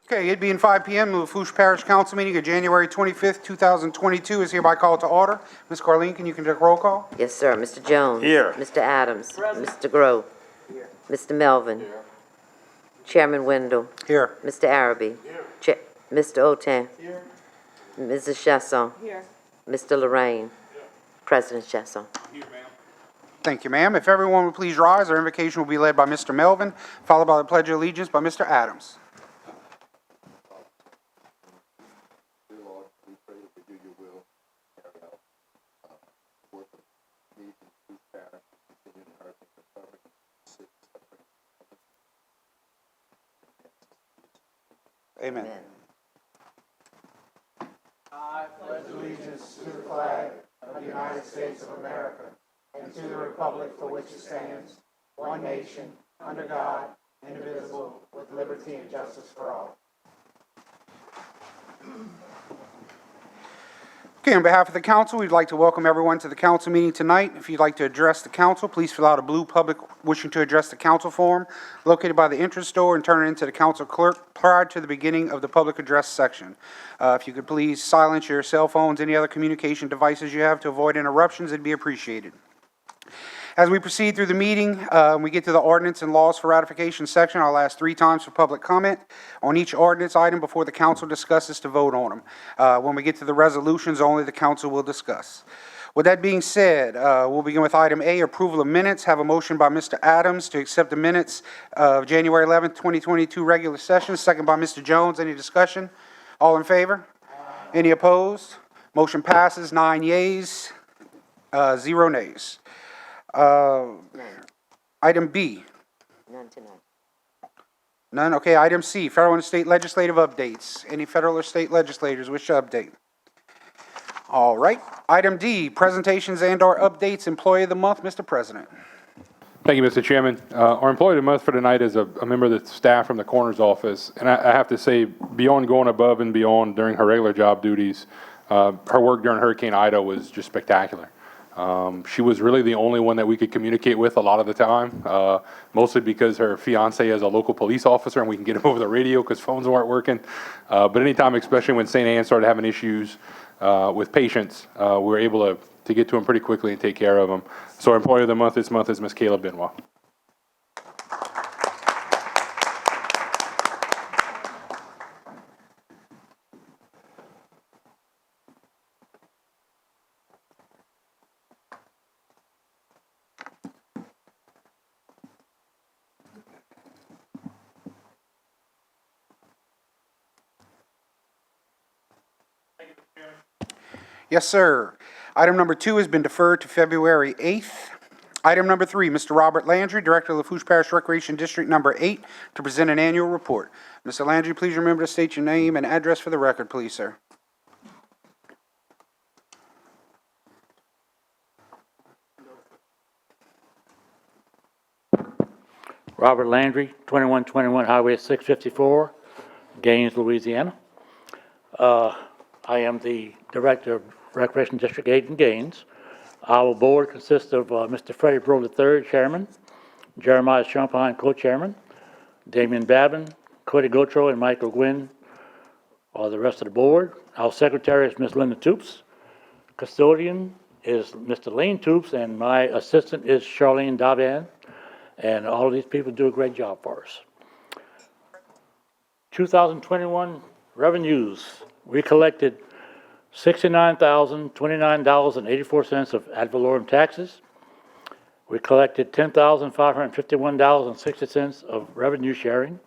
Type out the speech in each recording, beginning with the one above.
Okay, it being 5 p.m., the Lafourche Parish Council meeting of January 25th, 2022 is hereby called to order. Ms. Carleen, can you conduct roll call? Yes, sir. Mr. Jones. Here. Mr. Adams. Mr. Grove. Here. Mr. Melvin. Here. Chairman Wendell. Here. Mr. Araby. Here. Mr. Otan. Here. Mrs. Chasson. Here. Mr. Lorraine. Here. President Chasson. Here, ma'am. Thank you, ma'am. If everyone would please rise, our invocation will be led by Mr. Melvin, followed by the Pledge of Allegiance by Mr. Adams. Dear Lord, we pray that we do your will, carry out the work of needs and food patterns, continue to inherit the covenant, sick, suffering. Amen. I pledge allegiance to the flag of the United States of America and to the republic for which it stands, one nation, under God, indivisible, with liberty and justice for all. Okay, on behalf of the council, we'd like to welcome everyone to the council meeting tonight. If you'd like to address the council, please fill out a blue public wishing to address the council form located by the entrance door and turn it into the council clerk prior to the beginning of the public address section. If you could please silence your cell phones, any other communication devices you have to avoid interruptions, it'd be appreciated. As we proceed through the meeting, we get to the ordinance and laws for ratification section. I'll ask 3 times for public comment on each ordinance item before the council discusses to vote on them. When we get to the resolutions, only the council will discuss. With that being said, we'll begin with item A, approval of minutes. Have a motion by Mr. Adams to accept the minutes of January 11th, 2022 regular session. Second by Mr. Jones. Any discussion? All in favor? Any opposed? Motion passes. 9 yeas, 0 nays. Item B. None tonight. None. Okay. Item C, federal and state legislative updates. Any federal or state legislators wish to update? All right. Item D, presentations and/or updates. Employee of the month, Mr. President. Thank you, Mr. Chairman. Our employee of the month for tonight is a member of the staff from the coroner's office, and I have to say, beyond going above and beyond during her regular job duties, her work during Hurricane Ida was just spectacular. She was really the only one that we could communicate with a lot of the time, mostly because her fiance is a local police officer and we can get him over the radio because phones weren't working. But anytime, especially when St. Anne started having issues with patients, we were able to get to them pretty quickly and take care of them. So our employee of the month this month is Ms. Kayla Benoit. Yes, sir. Item number 2 has been deferred to February 8th. Item number 3, Mr. Robert Landry, Director of Lafourche Parish Recreation District number 8, to present an annual report. Mr. Landry, please remember to state your name and address for the record, please, sir. Robert Landry, 2121 Highway 654, Gaines, Louisiana. I am the Director of Recreation District 8 in Gaines. Our board consists of Mr. Freddie Breaux III, Chairman, Jeremiah Champagne, Co-Chairman, Damian Babin, Cody Gautreaux, and Michael Gwynn are the rest of the board. Our secretary is Ms. Linda Toops. Custodian is Mr. Lane Toops, and my assistant is Charlene Davan. And all of these people do a great job for us. 2021 revenues, we collected $69,029.84 of ad valorem taxes. We collected $10,551.60 of revenue sharing,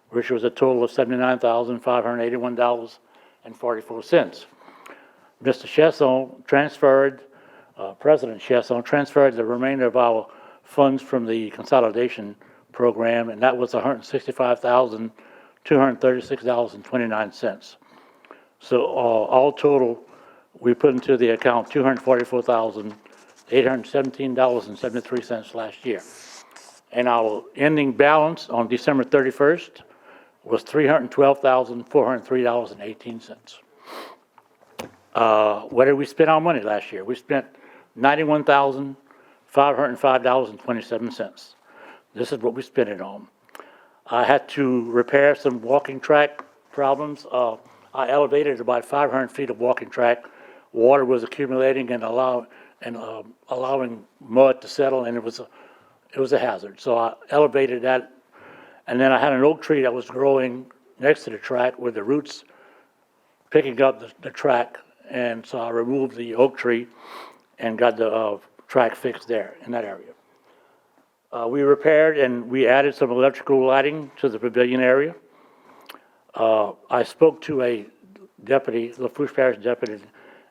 which was a total of $79,581.44. Mr. Chasson transferred, President Chasson transferred the remainder of our funds from the consolidation program, and that was $165,236.29. So all total, we put into the account $244,817.73 last year. And our ending balance on December 31st was $312,403.18. Where did we spend our money last year? We spent $91,505.27. This is what we spent it on. I had to repair some walking track problems. I elevated about 500 feet of walking track. Water was accumulating and allowing mud to settle, and it was a hazard. So I elevated that, and then I had an oak tree that was growing next to the track with the roots picking up the track, and so I removed the oak tree and got the track fixed there in that area. We repaired and we added some electrical lighting to the pavilion area. I spoke to a deputy, Lafourche Parish deputy,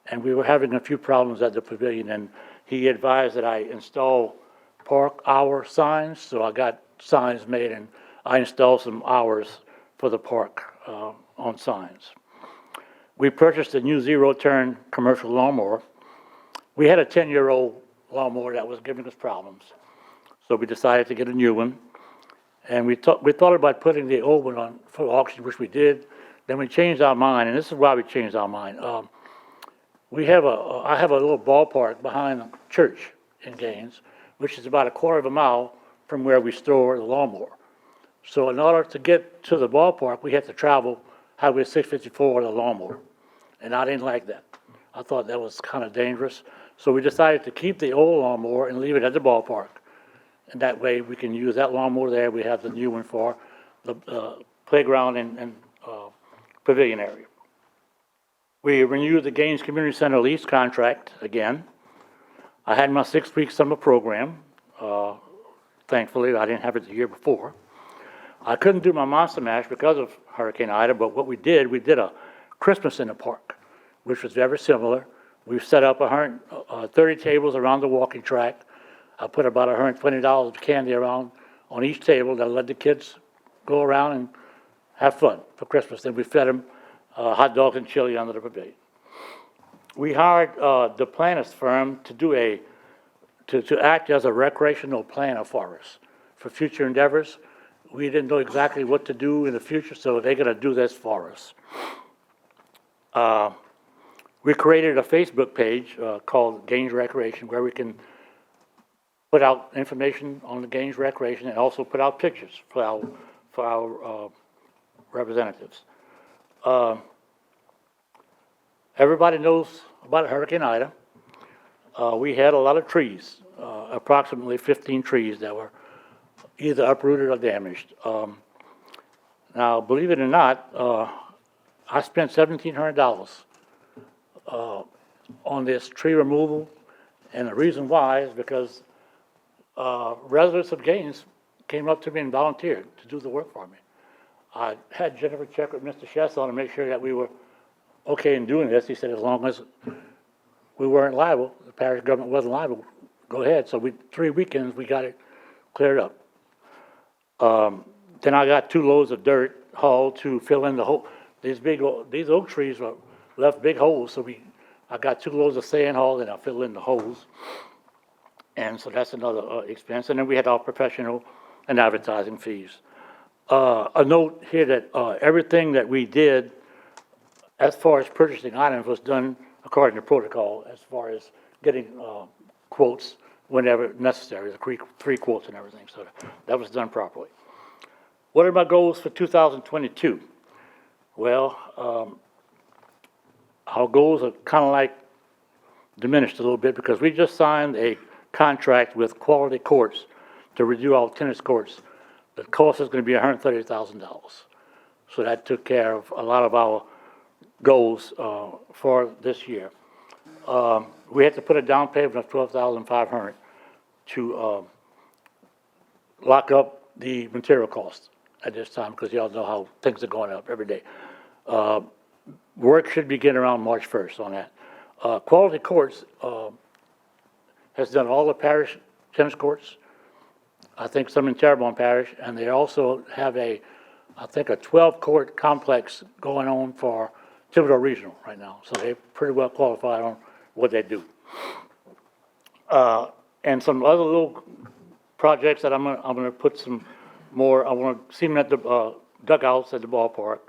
and we were having a few problems at the pavilion, and he advised that I install park hour signs, so I got signs made and I installed some hours for the park on signs. We purchased a new zero-turn commercial lawnmower. We had a 10-year-old lawnmower that was giving us problems, so we decided to get a new one. And we thought about putting the old one on for auction, which we did. Then we changed our mind, and this is why we changed our mind. I have a little ballpark behind the church in Gaines, which is about a quarter of a mile from where we store the lawnmower. So in order to get to the ballpark, we had to travel Highway 654 with a lawnmower, and I didn't like that. I thought that was kind of dangerous. So we decided to keep the old lawnmower and leave it at the ballpark. And that way we can use that lawnmower there. We have the new one for the playground and pavilion area. We renewed the Gaines Community Center lease contract again. I had my 6-week summer program. Thankfully, I didn't have it the year before. I couldn't do my Monster Mash because of Hurricane Ida, but what we did a Christmas in the park, which was very similar. We set up 130 tables around the walking track. I put about $120 of candy around on each table that let the kids go around and have fun for Christmas. Then we fed them hot dogs and chili under the pavilion. We hired the Plannis firm to act as a recreational planner for us for future endeavors. We didn't know exactly what to do in the future, so they're going to do this for us. We created a Facebook page called Gaines Recreation, where we can put out information on the Gaines Recreation and also put out pictures for our representatives. Everybody knows about Hurricane Ida. We had a lot of trees, approximately 15 trees that were either uprooted or damaged. Now, believe it or not, I spent $1,700 on this tree removal, and the reason why is because residents of Gaines came up to me and volunteered to do the work for me. I had Jennifer check with Mr. Chesson to make sure that we were okay in doing this. He said as long as we weren't liable, the parish government wasn't liable, go ahead. So 3 weekends we got it cleared up. Then I got 2 loads of dirt hauled to fill in the hole. These oak trees left big holes, so I got 2 loads of sand hauled and I filled in the holes. And so that's another expense. And then we had our professional and advertising fees. A note here that everything that we did as far as purchasing items was done according to protocol, as far as getting quotes whenever necessary, the 3 quotes and everything. So that was done properly. What are my goals for 2022? Well, our goals are kind of like diminished a little bit because we just signed a contract with Quality Courts to redo our tennis courts. The cost is going to be $130,000. So that took care of a lot of our goals for this year. We had to put a down payment of $12,500 to lock up the material costs at this time because y'all know how things are going up every day. Work should begin around March 1st on that. Quality Courts has done all the parish tennis courts, I think some in Terrebonne Parish, and they also have I think a 12-court complex going on for Thibodeau Regional right now. So they're pretty well qualified on what they do. And some other little projects that I'm gonna put some more. I want to cement the dugouts at the ballpark.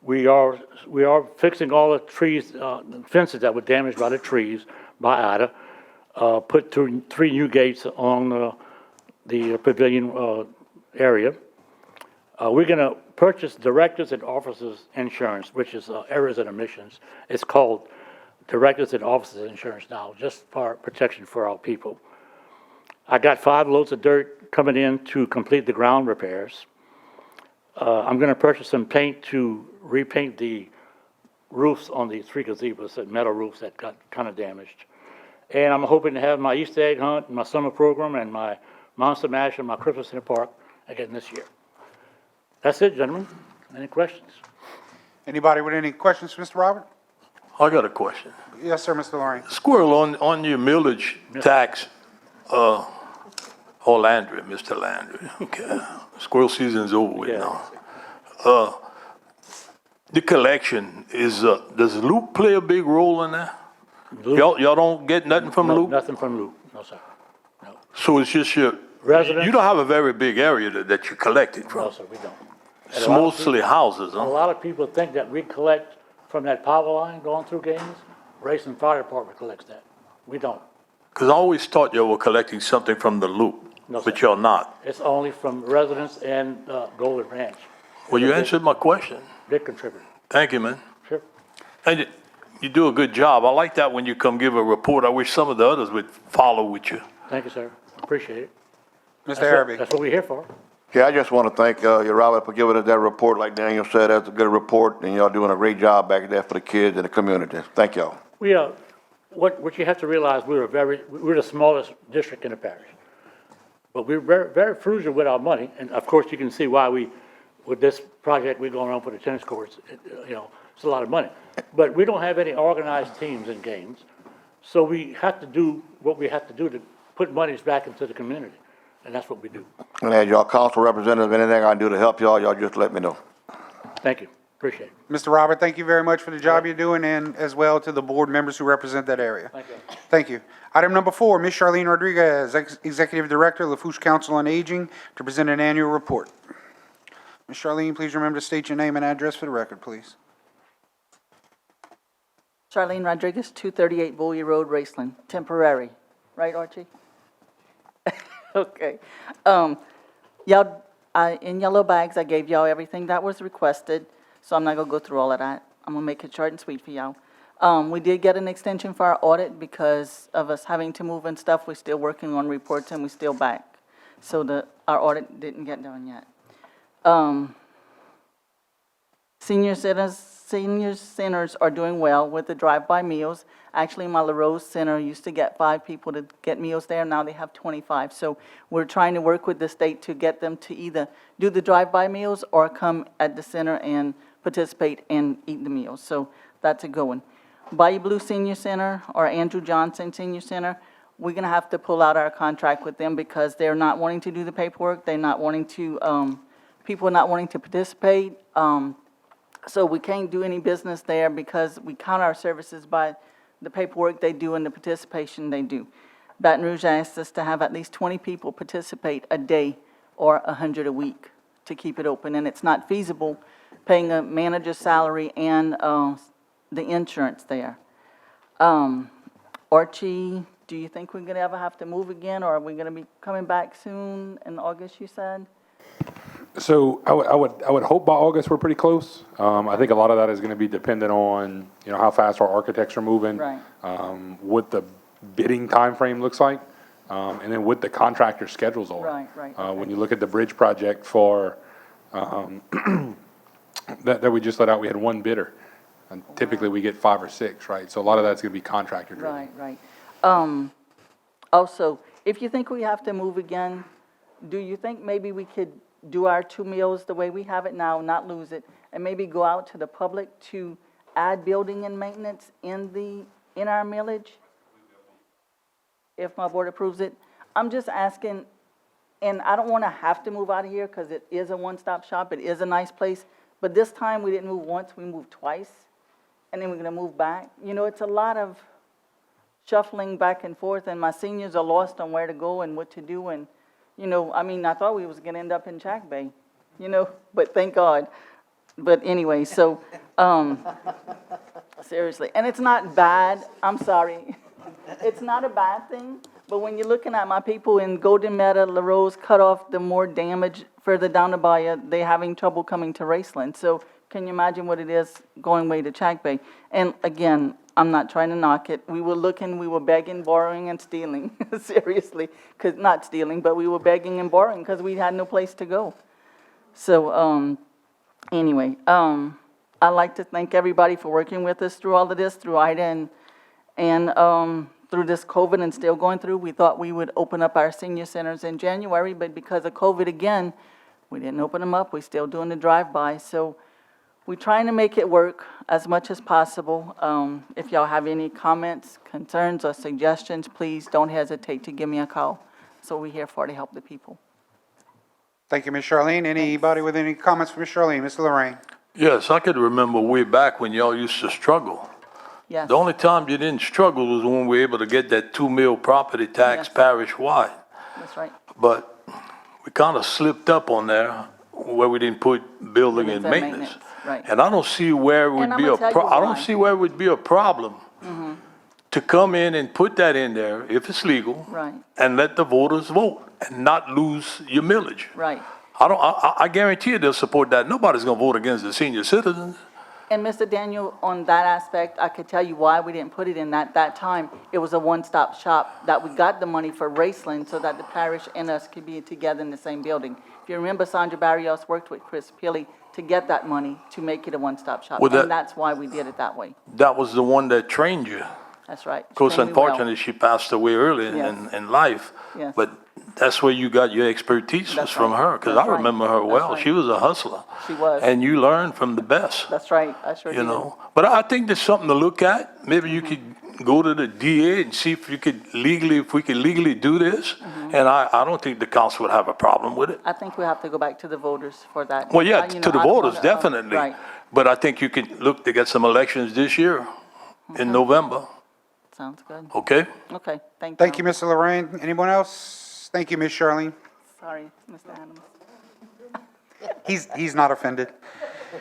We are fixing all the trees, fences that were damaged by the trees by Ida. Put 3 new gates along the pavilion area. We're going to purchase directors and officers insurance, which is errors and omissions. It's called directors and officers insurance now, just for protection for our people. I got 5 loads of dirt coming in to complete the ground repairs. I'm going to purchase some paint to repaint the roofs on the 3 gazebos, the metal roofs that got kind of damaged. And I'm hoping to have my Easter egg hunt, my summer program, and my Monster Mash and my Christmas in the park again this year. That's it, gentlemen. Any questions? Anybody with any questions for Mr. Robert? I got a question. Yes, sir, Mr. Lorraine. Squirrel, on your millage tax, Landry, Mr. Landry, okay. Squirrel season's over with Yeah. now. The collection is, does Loop play a big role in that? Loop? Y'all don't get nothing from No, Loop? nothing from Loop, no, sir. No, So it's just your, Residents? you don't have a very big area that you're collecting no, from? sir, we don't. And It's a lot of mostly houses, A huh? lot of people think that we collect from that power line going through Gaines. Racing Fire Department collects that. We don't. Because I always thought you were collecting something from the Loop, No, but sir. you're not. It's only from residents and Golden Ranch. Well, you answered my question. Big contributor. Thank you, man. Sure. And you do a good job. I like that when you come give a report. I wish some of the others would follow with you. Thank you, sir. Appreciate it. Mr. That's what- Araby. That's what we're here for. Yeah, I just want to thank you, Robert, for giving us that report. Like Daniel said, that's a good report, and y'all doing a great job back there for the kids and the community. Thank y'all. We are, what you have to realize, we're the smallest district in the parish. But we're very, very frugal with our money, and of course, you can see why with this project, we're going on for the tennis courts, it's a lot of money. But we don't have any organized teams in games, so we have to do what we have to do to put monies back into the community, and that's what we do. And as y'all council representative, anything I can do to help y'all, y'all just let me know. Thank you. Appreciate it. Mr. Robert, thank you very much for the job you're doing, and as well to the board members who represent that area. Thank you. Thank you. Item number 4, Ms. Charlene Rodriguez, Executive Director, Lafourche Council on Aging, to present an annual report. Ms. Charlene, please remember to state your name and address for the record, please. Charlene Rodriguez, 238 Bowie Road, Raceland, temporary. Right, Archie? Okay. Y'all, in yellow bags, I gave y'all everything that was requested, so I'm not gonna go through all of that. I'm gonna make it short and sweet for y'all. We did get an extension for our audit because of us having to move and stuff. We're still working on reports and we're still back. So our audit didn't get done yet. Senior centers are doing well with the drive-by meals. Actually, my LaRose Center used to get 5 people to get meals there. Now they have 25. So we're trying to work with the state to get them to either do the drive-by meals or come at the center and participate and eat the meals. So that's a good one. Bayou Blue Senior Center or Andrew Johnson Senior Center, we're going to have to pull out our contract with them because they're not wanting to do the paperwork. They're not wanting to, people are not wanting to participate. So we can't do any business there because we count our services by the paperwork they do and the participation they do. Baton Rouge asked us to have at least 20 people participate a day or 100 a week to keep it open, and it's not feasible paying a manager's salary and the insurance there. Archie, do you think we're going to ever have to move again, or are we going to be coming back soon in August, you said? So I would hope by August we're pretty close. I think a lot of that is going to be dependent on, how fast our architects are moving. Right. What the bidding timeframe looks like, and then what the contractor schedules are. Right, When okay. you look at the bridge project for, that we just let out, we had 1 bidder. And typically we get 5 or 6, right? So a lot of that's going to be contractor driven. Right. Also, if you think we have to move again, do you think maybe we could do our 2 meals the way we have it now, not lose it, and maybe go out to the public to add building and maintenance in our millage? If my board approves it. I'm just asking, and I don't want to have to move out of here because it is a one-stop shop, it is a nice place, but this time we didn't move once, we moved twice, and then we're going to move back. It's a lot of shuffling back and forth, and my seniors are lost on where to go and what to do, and, I thought we was going to end up in Jack Bay, but thank God. But anyway, so, seriously, and it's not bad, I'm sorry. It's not a bad thing, But when you're looking at my people in Golden Meadow, LaRose, Cutoff, the more damage further down the bayou, they're having trouble coming to Raceland. So can you imagine what it is going way to Chack Bay? And again, I'm not trying to knock it. We were looking, we were begging, borrowing, and stealing, seriously. Because, not stealing, but we were begging and borrowing because we had no place to go. So, anyway, I'd like to thank everybody for working with us through all of this, through Ida and through this COVID and still going through. We thought we would open up our senior centers in January, but because of COVID again, we didn't open them up. We're still doing the drive-by. So we're trying to make it work as much as possible. If y'all have any comments, concerns, or suggestions, please don't hesitate to give me a call. So we're here for to help the people. Thank you, Ms. Charlene. Anybody with any comments for Ms. Charlene? Mr. Lorraine? Yes, I could remember way back when y'all used to struggle. Yes. The only time you didn't struggle was when we were able to get that 2 mil property tax Yes. parish-wide. That's right. But we kind of slipped up on there where we didn't put building and Buildings and maintenance. maintenance, right. And I don't see where it would And be I'm a gonna tell you I don't why. see where it would be a problem to come in and put that in there, if it's legal. Right. And let the voters vote and not lose your millage. Right. I guarantee you they'll support that. Nobody's gonna vote against the senior citizens. And Mr. Daniel, on that aspect, I could tell you why we didn't put it in that time. It was a one-stop shop that we got the money for Raceland so that the parish and us could be together in the same building. If you remember, Sandra Barrios worked with Chris Pilley to get that money to make it a one-stop shop. Well, that- And that's why we did it that way. That was the one that trained you. That's right. Of course, Extremely well. unfortunately, she passed away early Yes. in life. Yes. But that's where you got your expertise was That's from right. her, because That's I right. remember her That's well. right. She was a hustler. She was. And you learned from the best, That's right. I sure you did. know. But I think there's something to look at. Maybe you could go to the DA and see if we could legally do this. And I don't think the council would have a problem with it. I think we have to go back to the voters for that. Well, yeah, You know, to the I don't voters, wanna, definitely. Right. But I think you could look to get some elections this year in November, Sounds good. okay? Okay, thank you. Thank you, Mr. Lorraine. Anyone else? Thank you, Ms. Charlene. Sorry, Mr. Adams. He's not offended.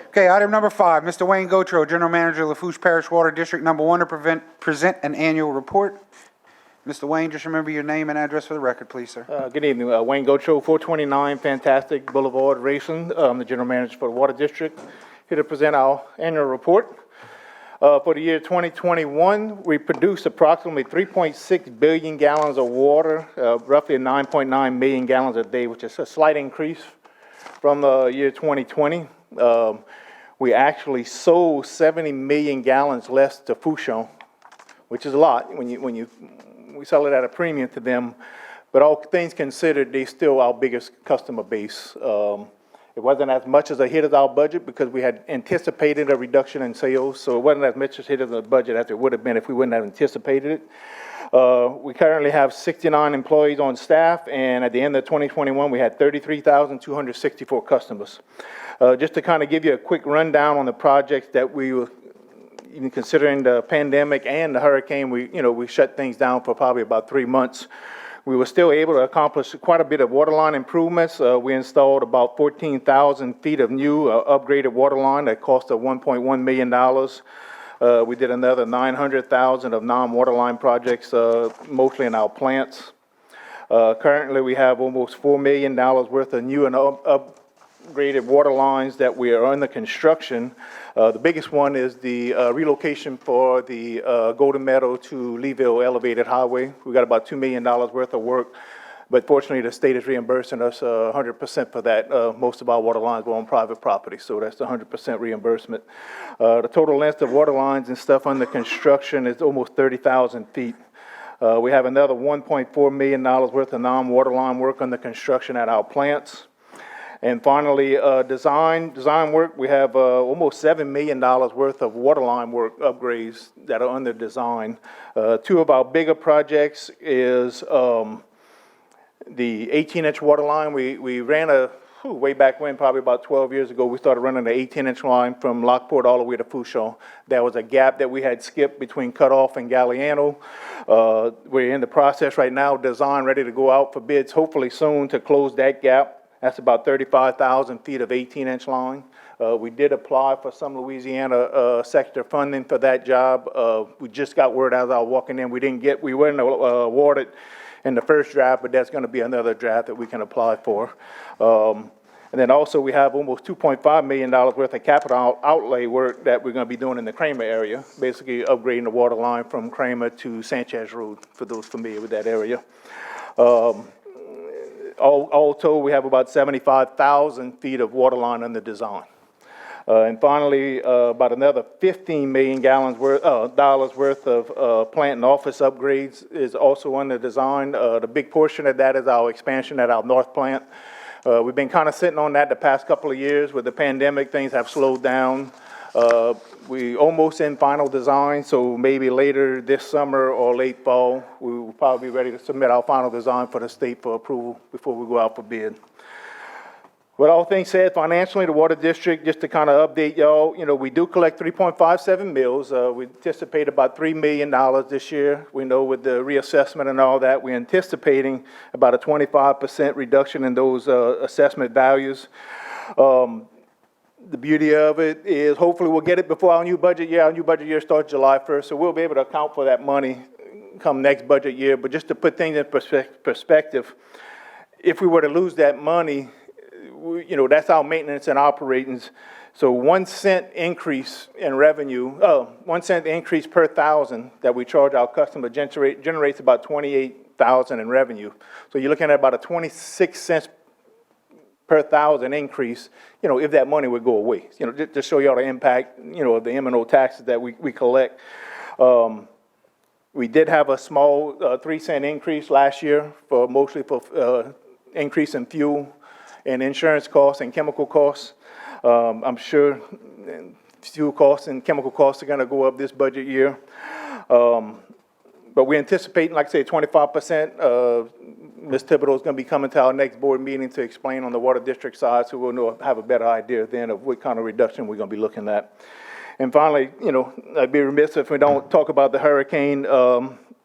Okay, item number 5, Mr. Wayne Gotro, General Manager, Lafourche Parish Water District Number 1, to present an annual report. Mr. Wayne, just remember your name and address for the record, please, sir. Good evening, Wayne Gotro, 429 Fantastic Boulevard, Racing. I'm the General Manager for the Water District, here to present our annual report. For the year 2021, we produced approximately 3.6 billion gallons of water, roughly 9.9 million gallons a day, which is a slight increase from the year 2020. We actually sold 70 million gallons less to Foosh, which is a lot we sell it at a premium to them. But all things considered, they're still our biggest customer base. It wasn't as much as a hit as our budget because we had anticipated a reduction in sales, so it wasn't as much as hit as the budget as it would have been if we wouldn't have anticipated it. We currently have 69 employees on staff, and at the end of 2021, we had 33,264 customers. Just to kind of give you a quick rundown on the projects that we were, even considering the pandemic and the hurricane, we shut things down for probably about 3 months. We were still able to accomplish quite a bit of water line improvements. We installed about 14,000 feet of new upgraded water line that cost us $1.1 million. We did another 900,000 of non-water line projects, mostly in our plants. Currently, we have almost $4 million worth of new and upgraded water lines that we are under construction. The biggest one is the relocation for the Golden Meadow to Leeville Elevated Highway. We got about $2 million worth of work, but fortunately the state is reimbursing us 100% for that. Most of our water lines were on private property, so that's 100% reimbursement. The total length of water lines and stuff under construction is almost 30,000 feet. We have another $1.4 million worth of non-water line work under construction at our plants. And finally, design work, we have almost $7 million worth of water line work upgrades that are under design. Two of our bigger projects is the 18-inch water line. We ran way back when, probably about 12 years ago, we started running the 18-inch line from Lockport all the way to Foosh. There was a gap that we had skipped between Cutoff and Galliano. We're in the process right now, design ready to go out for bids, hopefully soon, to close that gap. That's about 35,000 feet of 18-inch line. We did apply for some Louisiana sector funding for that job. We just got word as I was walking in, we weren't awarded in the first draft, but that's gonna be another draft that we can apply for. And then also, we have almost $2.5 million worth of capital outlay work that we're gonna be doing in the Kramer area, basically upgrading the water line from Kramer to Sanchez Road, for those familiar with that area. All told, we have about 75,000 feet of water line under design. And finally, about another 15 million dollars worth of plant and office upgrades is also under design. The big portion of that is our expansion at our north plant. We've been kind of sitting on that the past couple of years. With the pandemic, things have slowed down. We almost in final design, so maybe later this summer or late fall, we will probably be ready to submit our final design for the state for approval before we go out for bid. With all things said, financially, the Water District, just to kind of update y'all, you know, we do collect 3.57 mills. We anticipate about $3 million this year. We know with the reassessment and all that, we're anticipating about a 25% reduction in those assessment values. The beauty of it is hopefully we'll get it before our new budget year. Our new budget year starts July 1st, so we'll be able to account for that money come next budget year. But just to put things in perspective, if we were to lose that money, you know, that's our maintenance and operations. So 1 cent increase in revenue, 1 cent increase per thousand that we charge our customer generates about 28,000 in revenue. So you're looking at about a 26 cents per thousand increase, you know, if that money would go away. You know, just to show y'all the impact, you know, of the M&O taxes that we collect. We did have a small 3 cent increase last year for mostly for increase in fuel and insurance costs and chemical costs. I'm sure fuel costs and chemical costs are gonna go up this budget year. But we're anticipating, like I say, 25%. Ms. Thibodeau is gonna be coming to our next board meeting to explain on the Water District side, so we'll have a better idea then of what kind of reduction we're gonna be looking at. And finally, you know, I'd be remiss if we don't talk about the hurricane.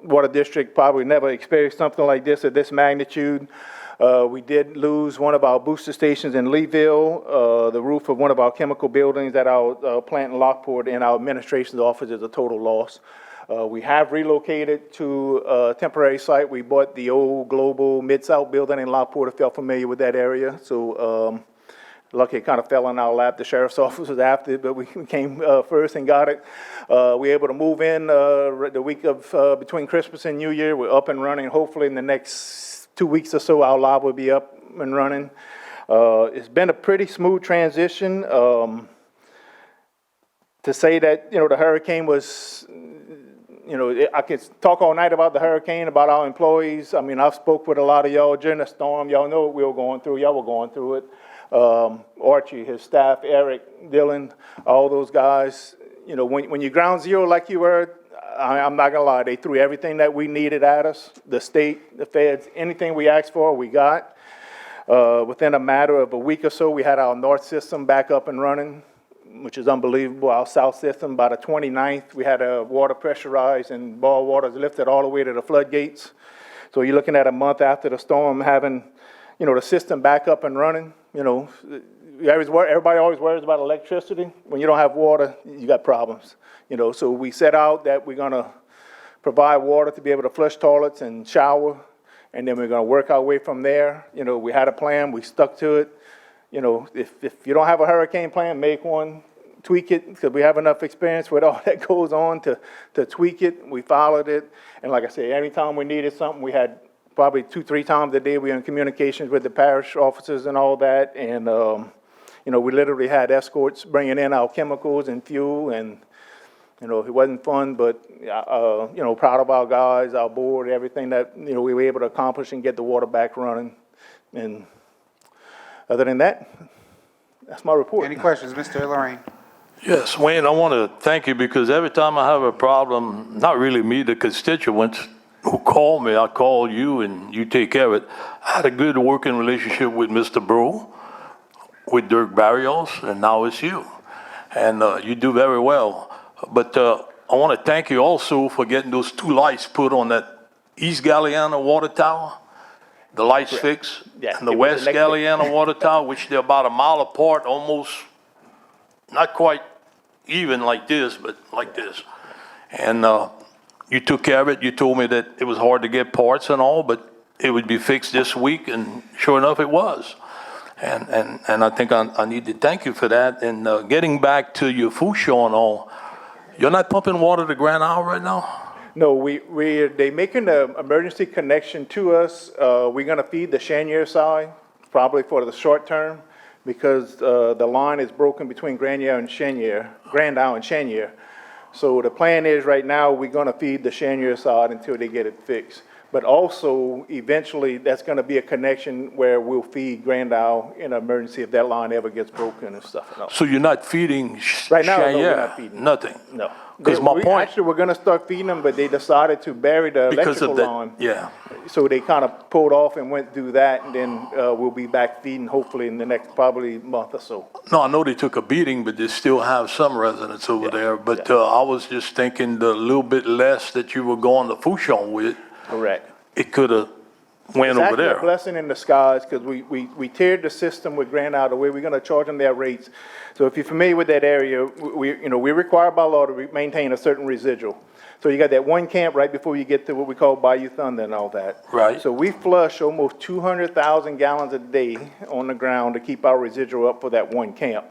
Water District probably never experienced something like this at this magnitude. We did lose one of our booster stations in Leeville, the roof of one of our chemical buildings at our plant in Lockport, and our administration's office is a total loss. We have relocated to a temporary site. We bought the old Global Mid-South building in Lockport, if you're familiar with that area. So lucky it kind of fell in our lap. The sheriff's office was after it, but we came first and got it. We were able to move in the week of between Christmas and New Year. We're up and running. Hopefully in the next 2 weeks or so, our lab will be up and running. It's been a pretty smooth transition. To say that, you know, the hurricane was, you know, I could talk all night about the hurricane, about our employees. I mean, I've spoke with a lot of y'all during the storm. Y'all know what we were going through. Y'all were going through it. Archie, his staff, Eric, Dylan, all those guys. You know, when you ground zero like you were, I'm not gonna lie, they threw everything that we needed at us. The state, the feds, anything we asked for, we got. Within a matter of a week or so, we had our north system back up and running, which is unbelievable. Our south system, by the 29th, we had a water pressurized and boil waters lifted all the way to the floodgates. So you're looking at a month after the storm having, you know, the system back up and running. You know, everybody always worries about electricity. When you don't have water, you got problems. You know, so we set out that we're gonna provide water to be able to flush toilets and shower, and then we're gonna work our way from there. You know, we had a plan, we stuck to it. You know, if you don't have a hurricane plan, make one, tweak it, because we have enough experience with all that goes on to tweak it. We followed it, and like I said, every time we needed something, we had probably 2-3 times a day we were in communications with the parish officers and all that, and you know, we literally had escorts bringing in our chemicals and fuel, and you know, it wasn't fun, but you know, proud of our guys, our board, everything that, you know, we were able to accomplish and get the water back running. And other than that, that's my report. Any questions, Mr. Lorraine? Yes, Wayne, I want to thank you because every time I have a problem, not really me, the constituents who call me, I call you and you take care of it. I had a good working relationship with Mr. Bro, with Dirk Barrios, and now it's you. And you do very well. But I want to thank you also for getting those 2 lights put on that East Galliana water tower, the lights fixed, Yeah, and the West Galliana water tower, which they're about a mile apart, almost not quite even like this, but like this. And you took care of it. You told me that it was hard to get parts and all, but it would be fixed this week, and sure enough, it was. And I think I need to thank you for that. And getting back to your Foosh and all, you're not pumping water to Grand Isle right now? No, they making the emergency connection to us. We're gonna feed the Chanier side, probably for the short term, because the line is broken between Grand Isle and Chanier. So the plan is right now, we're gonna feed the Chanier side until they get it fixed. But also, eventually, that's gonna be a connection where we'll feed Grand Isle in an emergency if that line ever gets broken and stuff. No. So you're not feeding Right now, no, we're Chanier? not feeding. Nothing? No. Because my point, Actually, we're gonna start feeding them, but they decided to bury the because electrical of that, line. yeah. So they kind of pulled off and went through that, and then we'll be back feeding hopefully in the next probably month or so. No, I know they took a beating, but they still have some residents over there. But I was just thinking the little bit less that you were going to Foosh on with, Correct. it could have went It's over actually a there. blessing in disguise, because we tiered the system with Grand Isle the way we're gonna charge them their rates. So if you're familiar with that area, we're required by law to maintain a certain residual. So you got that one camp right before you get to what we call Bayou Thunder and all that. Right. So we flush almost 200,000 gallons a day on the ground to keep our residual up for that one camp.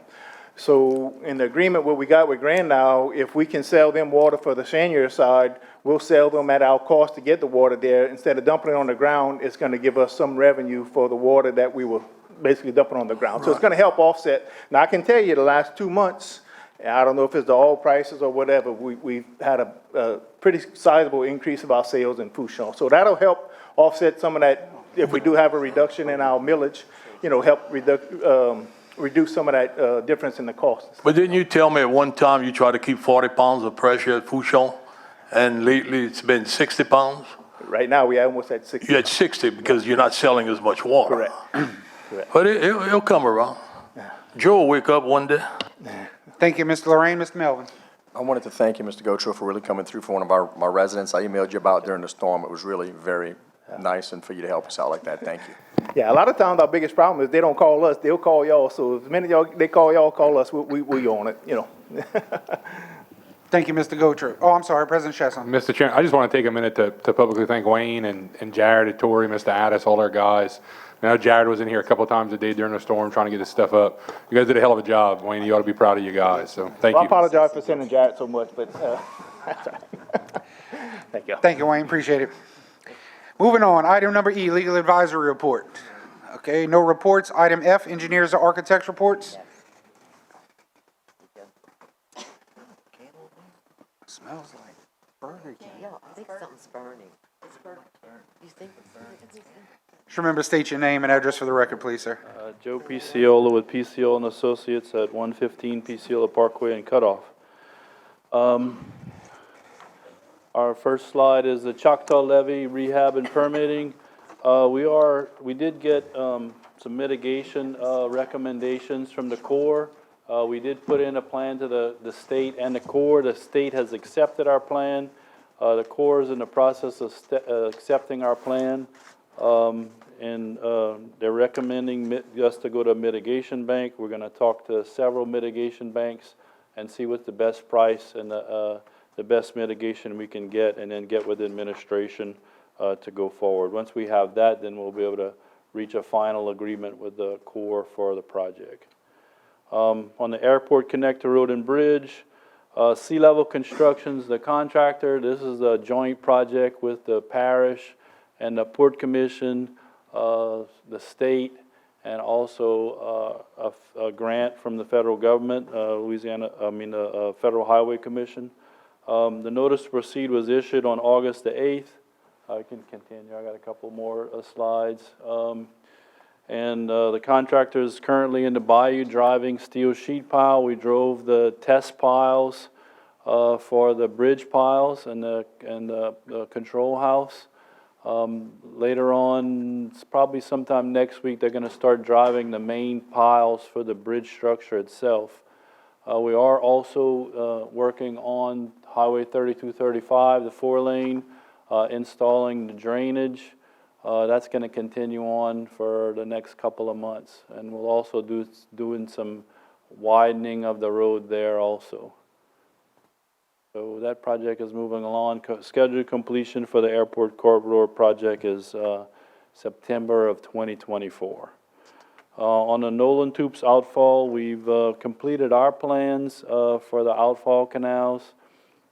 So in the agreement what we got with Grand Isle, if we can sell them water for the Chanier side, we'll sell them at our cost to get the water there. Instead of dumping it on the ground, it's gonna give us some revenue for the water that we were basically dumping on the ground. So it's gonna help offset. Now, I can tell you the last 2 months, I don't know if it's the oil prices or whatever, we've had a pretty sizable increase of our sales in Foosh. So that'll help offset some of that, if we do have a reduction in our millage, help reduce some of that difference in the costs. But didn't you tell me at one time you tried to keep 40 pounds of pressure at Foosh, and lately it's been 60 pounds? Right now, we almost at 60. You're at 60 because you're not selling as much water. Correct. But it'll come around. Joe will wake up one day. Thank you, Mr. Lorraine. Mr. Melvin. I wanted to thank you, Mr. Gotro, for really coming through for one of my residents. I emailed you about during the storm. It was really very nice, and for you to help us out like that, thank you. Yeah, a lot of times our biggest problem is they don't call us, they'll call y'all. So as many of y'all, they call y'all, call us, we own it, Thank you, Mr. Gotro. Oh, I'm sorry, President Chesson. Mr. Chairman, I just want to take a minute to publicly thank Wayne and Jared and Tori, Mr. Addis, all our guys. I know Jared was in here a couple of times a day during the storm trying to get this stuff up. You guys did a hell of a job, Wayne. You ought to be proud of you guys, so thank I you. apologize for sending Jared so much, but, that's all right. Thank you. Thank you, Wayne. Appreciate it. Moving on, item number E, legal advisory report. Okay, no reports. Item F, engineers or architects reports. Smells like burger king. Yeah, I think something's burning. You think? Just remember to state your name and address for the record, please, sir. Joe Piciola with Piciola and Associates at 115 Piciola Parkway in Cutoff. Our first slide is the Choctaw Levy Rehab and Permitting. We did get some mitigation recommendations from the Corps. We did put in a plan to the state and the Corps. The state has accepted our plan. The Corps is in the process of accepting our plan. And they're recommending us to go to a mitigation bank. We're going to talk to several mitigation banks and see what's the best price and the best mitigation we can get, and then get with the administration to go forward. Once we have that, then we'll be able to reach a final agreement with the Corps for the project. On the Airport Connector Road and Bridge, sea level constructions, the contractor, this is a joint project with the parish and the Port Commission, the state, and also a grant from the federal government, the Federal Highway Commission. The notice to proceed was issued on August the 8th. I can continue, I got a couple more slides. The contractor is currently in the bayou driving steel sheet pile. We drove the test piles for the bridge piles and the control house. Later on, it's probably sometime next week, they're going to start driving the main piles for the bridge structure itself. We are also working on Highway 3235, the 4-lane, installing the drainage. That's going to continue on for the next couple of months. And we'll also doing some widening of the road there also. So that project is moving along. Scheduled completion for the airport corridor project is September of 2024. On the Nolan Tubes outfall, we've completed our plans for the outfall canals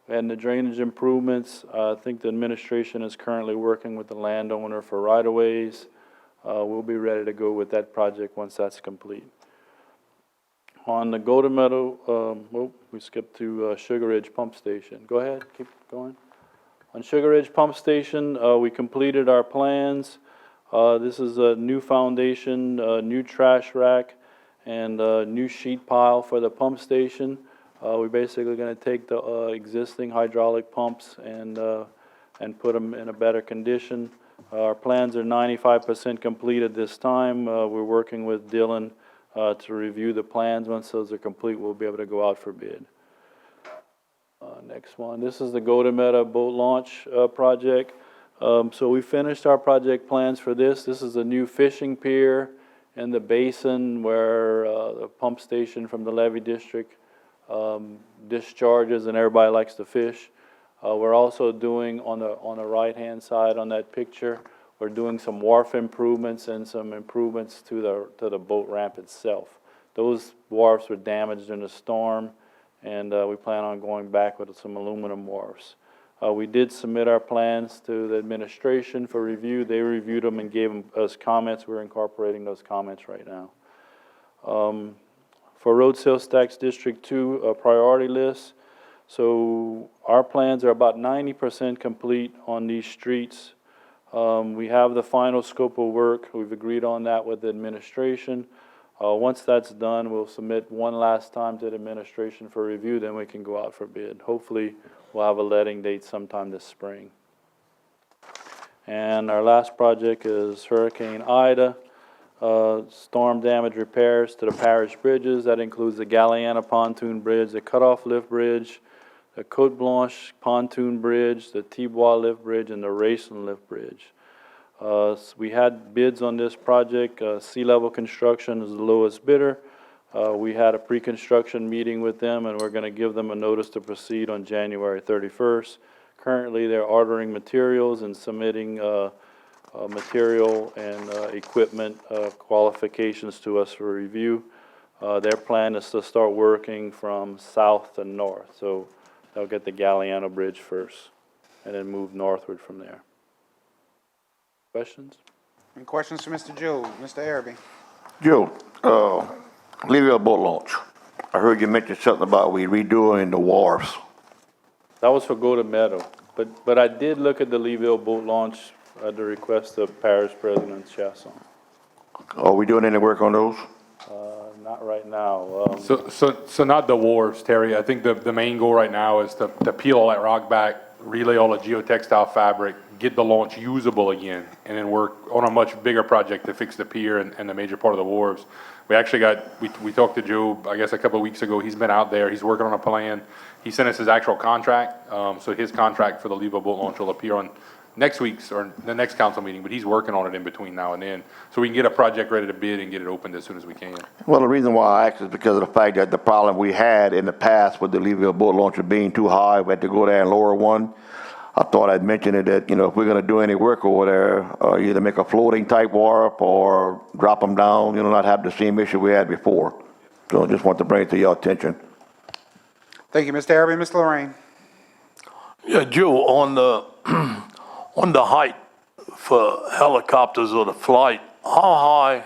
and the drainage improvements. I think the administration is currently working with the landowner for right-of-ways. We'll be ready to go with that project once that's complete. On the Golden Meadow, we skipped to Sugar Ridge Pump Station. Go ahead, keep going. On Sugar Ridge Pump Station, we completed our plans. This is a new foundation, new trash rack, and a new sheet pile for the pump station. We're basically going to take the existing hydraulic pumps and put them in a better condition. Our plans are 95% complete at this time. We're working with Dylan to review the plans. Once those are complete, we'll be able to go out for bid. Next one. This is the Golden Meadow boat launch project. So we finished our project plans for this. This is a new fishing pier in the basin where the pump station from the Levy district discharges and everybody likes to fish. We're also doing on the right-hand side on that picture, we're doing some wharf improvements and some improvements to the boat ramp itself. Those wharfs were damaged in the storm, and we plan on going back with some aluminum wharfs. We did submit our plans to the administration for review. They reviewed them and gave us comments. We're incorporating those comments right now. For Road Sales Tax District 2 priority list, so our plans are about 90% complete on these streets. We have the final scope of work. We've agreed on that with the administration. Once that's done, we'll submit one last time to the administration for review, then we can go out for bid. Hopefully, we'll have a letting date sometime this spring. And our last project is Hurricane Ida. Storm damage repairs to the parish bridges. That includes the Galliana Pontoon Bridge, the Cutoff Lift Bridge, the Côte Blanche Pontoon Bridge, the Thibodeau Lift Bridge, and the Racing Lift Bridge. We had bids on this project. Sea Level Construction is the lowest bidder. We had a pre-construction meeting with them, and we're going to give them a notice to proceed on January 31st. Currently, they're ordering materials and submitting material and equipment qualifications to us for review. Their plan is to start working from south to north. So they'll get the Galliano Bridge first and then move northward from there. Questions? Any questions for Mr. Joe? Mr. Araby? Joe, Levy boat launch. I heard you mention something about we redoing the wharfs. That was for Golden Meadow. But I did look at the Leeville boat launch at the request of Parish President Chasson. Are we doing any work on those? Not right now. So not the wharves, Terry. I think the main goal right now is to peel all that rock back, relay all the geotextile fabric, get the launch usable again, and then work on a much bigger project to fix the pier and the major part of the wharves. We actually we talked to Joe, I guess a couple of weeks ago. He's been out there. He's working on a plan. He sent us his actual contract. So his contract for the Levo boat launch will appear on next week's or the next council meeting, but he's working on it in between now and then. So we can get a project ready to bid and get it opened as soon as we can. Well, the reason why I asked is because of the fact that the problem we had in the past with the Leeville boat launcher being too high, we had to go there and lower one. I thought I'd mention it that, if we're gonna do any work over there, either make a floating type wharf or drop them down, not have the same issue we had before. So I just want to bring it to your attention. Thank you, Mr. Araby. Ms. Lorraine? Yeah, Joe, on the on the height for helicopters or the flight, how high?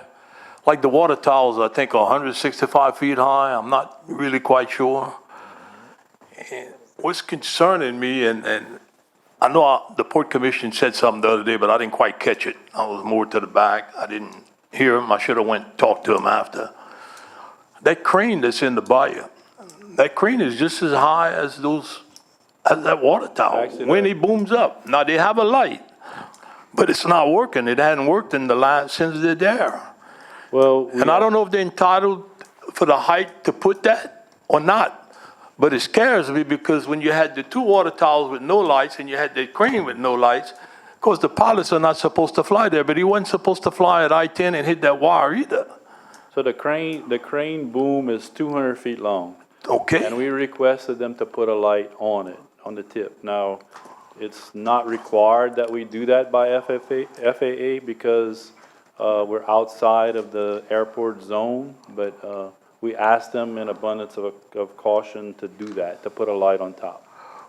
Like the water towers, I think, are 165 feet high. I'm not really quite sure. And what's concerning me, and I know the Port Commission said something the other day, but I didn't quite catch it. I was more to the back. I didn't hear him. I should have went and talked to him after. That crane that's in the bayou, that crane is just as high as that water tower when it booms up. Now they have a light, but it's not working. It hadn't worked since they're there. Well, and I don't know if they're entitled for the height to put that or not. But it scares me because when you had the two water towers with no lights and you had the crane with no lights, of course the pilots are not supposed to fly there, but he wasn't supposed to fly at I-10 and hit that wire either. So the crane boom is 200 feet long. Okay. And we requested them to put a light on it. on the tip. Now, it's not required that we do that by FAA because we're outside of the airport zone, but we asked them in abundance of caution to do that, to put a light on top.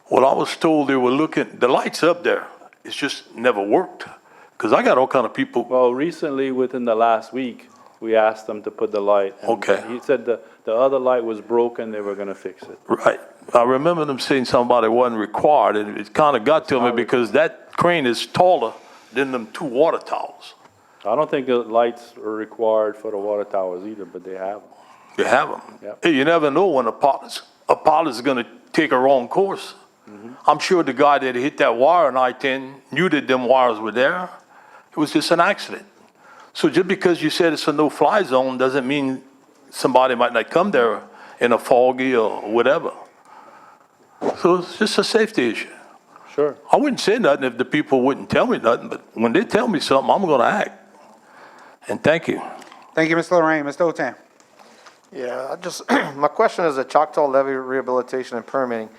Well, I was told they were looking, the light's up there. It's just never worked. Because I got all kind of people. Well, recently, within the last week, we asked them to put the light. And Okay. he said the other light was broken, they were gonna fix it. Right. I remember them saying somebody wasn't required, and it kind of got to me because that crane is taller than them 2 water towers. I don't think the lights are required for the water towers either, but they have them. You have them. Yep. Hey, you never know when a pilot's going to take a wrong course. I'm sure the guy that hit that wire on I-10 knew that them wires were there. It was just an accident. So just because you said it's a no-fly zone doesn't mean somebody might not come there in a foggy or whatever. So it's just a safety issue. Sure. I wouldn't say nothing if the people wouldn't tell me nothing, but when they tell me something, I'm going to act. And thank you. Thank you, Mr. Lorraine. Mr. Otan. Yeah, I just, my question is the Choctaw Levy Rehabilitation and Permitting.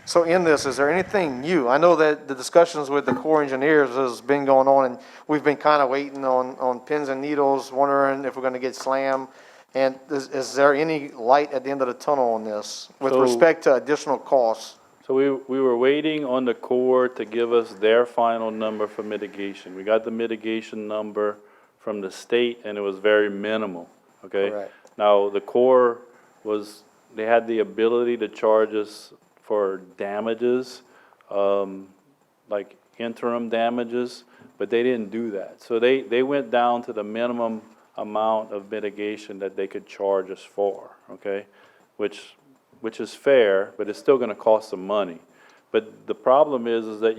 So in this, is there anything new? I know that the discussions with the Corps engineers has been going on, and we've been kind of waiting on pins and needles, wondering if we're going to get slammed. And is there any light at the end of the tunnel on this with So- respect to additional costs? So we were waiting on the Corps to give us their final number for mitigation. We got the mitigation number from the state, and it was very minimal, okay? Correct. Now, the Corps they had the ability to charge us for damages, like interim damages, but they didn't do that. So they went down to the minimum amount of mitigation that they could charge us for, okay? Which is fair, but it's still gonna cost some money. But the problem is that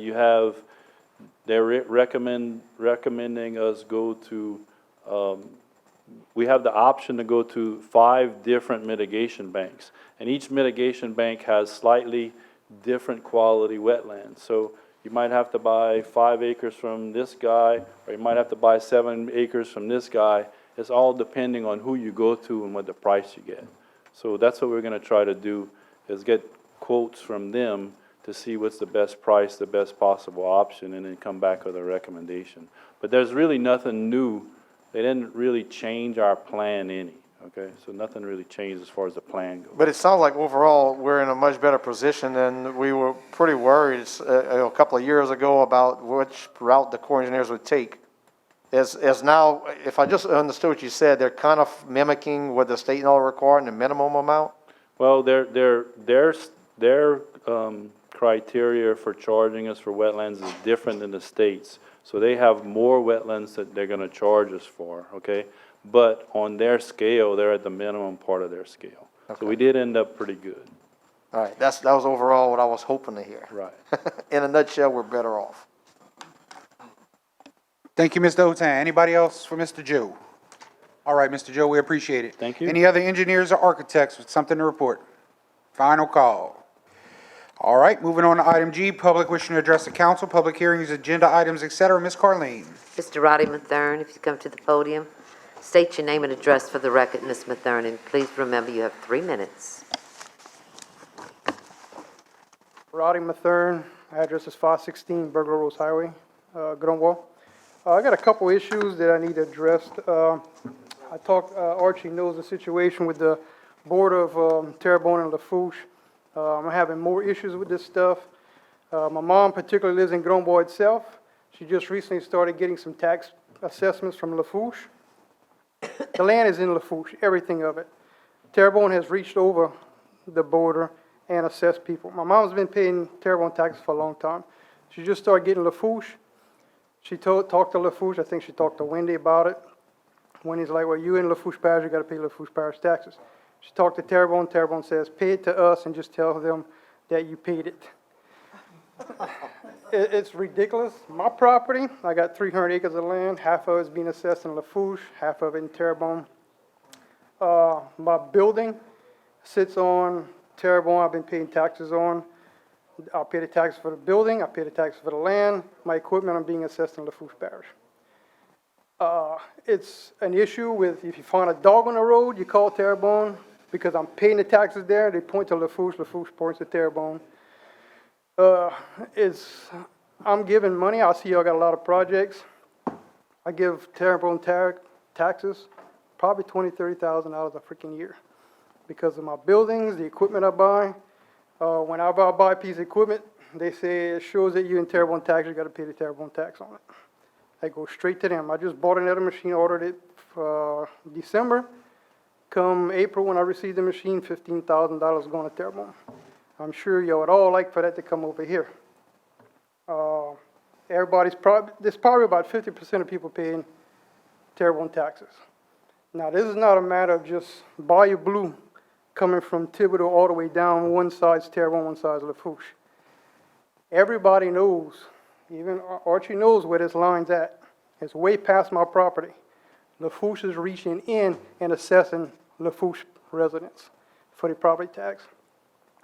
they're recommending us go to, we have the option to go to 5 different mitigation banks. And each mitigation bank has slightly different quality wetlands. So you might have to buy 5 acres from this guy, or you might have to buy 7 acres from this guy. It's all depending on who you go to and what the price you get. So that's what we're gonna try to do, is get quotes from them to see what's the best price, the best possible option, and then come back with a recommendation. But there's really nothing new. They didn't really change our plan any, okay? So nothing really changed as far as the plan goes. But it sounds like overall, we're in a much better position than we were pretty worried a couple of years ago about which route the Corps engineers would take. As now, if I just understood what you said, they're kind of mimicking what the state and all require in the minimum amount? Well, their criteria for charging us for wetlands is different than the state's. So they have more wetlands that they're gonna charge us for, okay? But on their scale, they're at the minimum part of their scale. So we did end up pretty good. All right, that was overall what I was hoping to hear. Right. In a nutshell, we're better off. Thank you, Mr. Otan. Anybody else for Mr. Joe? All right, Mr. Joe, we appreciate it. Thank you. Any other engineers or architects with something to report? Final call. All right, moving on to item G, public wishing to address the council, public hearings, agenda items, et cetera. Ms. Carleen. Mr. Roddy Mathern, if you come to the podium, state your name and address for the record, Ms. Mathern, and please remember you have 3 minutes. Roddy Mathern, address is 516 Burglar Rose Highway, Grunwald. I got a couple issues that I need addressed. Archie knows the situation with the board of Terrebonne and Lafourche. I'm having more issues with this stuff. My mom particularly lives in Grunwald itself. She just recently started getting some tax assessments from Lafourche. The land is in Lafourche, everything of it. Terrebonne has reached over the border and assessed people. My mom's been paying Terrebonne taxes for a long time. She just started getting Lafourche. She talked to Lafourche. I think she talked to Wendy about it. Wendy's like, well, you in Lafourche Parish, you got to pay Lafourche Parish taxes. She talked to Terrebonne. Terrebonne says, pay it to us and just tell them that you paid it. It's ridiculous. My property, I got 300 acres of land. Half of it is being assessed in Lafourche, half of it in Terrebonne. My building sits on Terrebonne. I've been paying taxes on. I'll pay the taxes for the building. I pay the taxes for the land. My equipment, I'm being assessed in Lafourche Parish. It's an issue with, if you find a dog on the road, you call Terrebonne, because I'm paying the taxes there. They point to Lafourche. Lafourche points to Terrebonne. I'm giving money. I see y'all got a lot of projects. I give Terrebonne taxes, probably $20,000-$30,000 a freaking year because of my buildings, the equipment I buy. Whenever I buy a piece of equipment, they say it shows that you're in Terrebonne tax, you got to pay the Terrebonne tax on it. I go straight to them. I just bought another machine, ordered it for December. Come April, when I received the machine, $15,000 going to Terrebonne. I'm sure y'all would all like for that to come over here. There's probably about 50% of people paying Terrebonne taxes. Now, this is not a matter of just Bayou Blue coming from Thibodeau all the way down. One side's Terrebonne, one side's Lafourche. Everybody knows, even Archie knows where this line's at. It's way past my property. Lafourche is reaching in and assessing Lafourche residents for the property tax.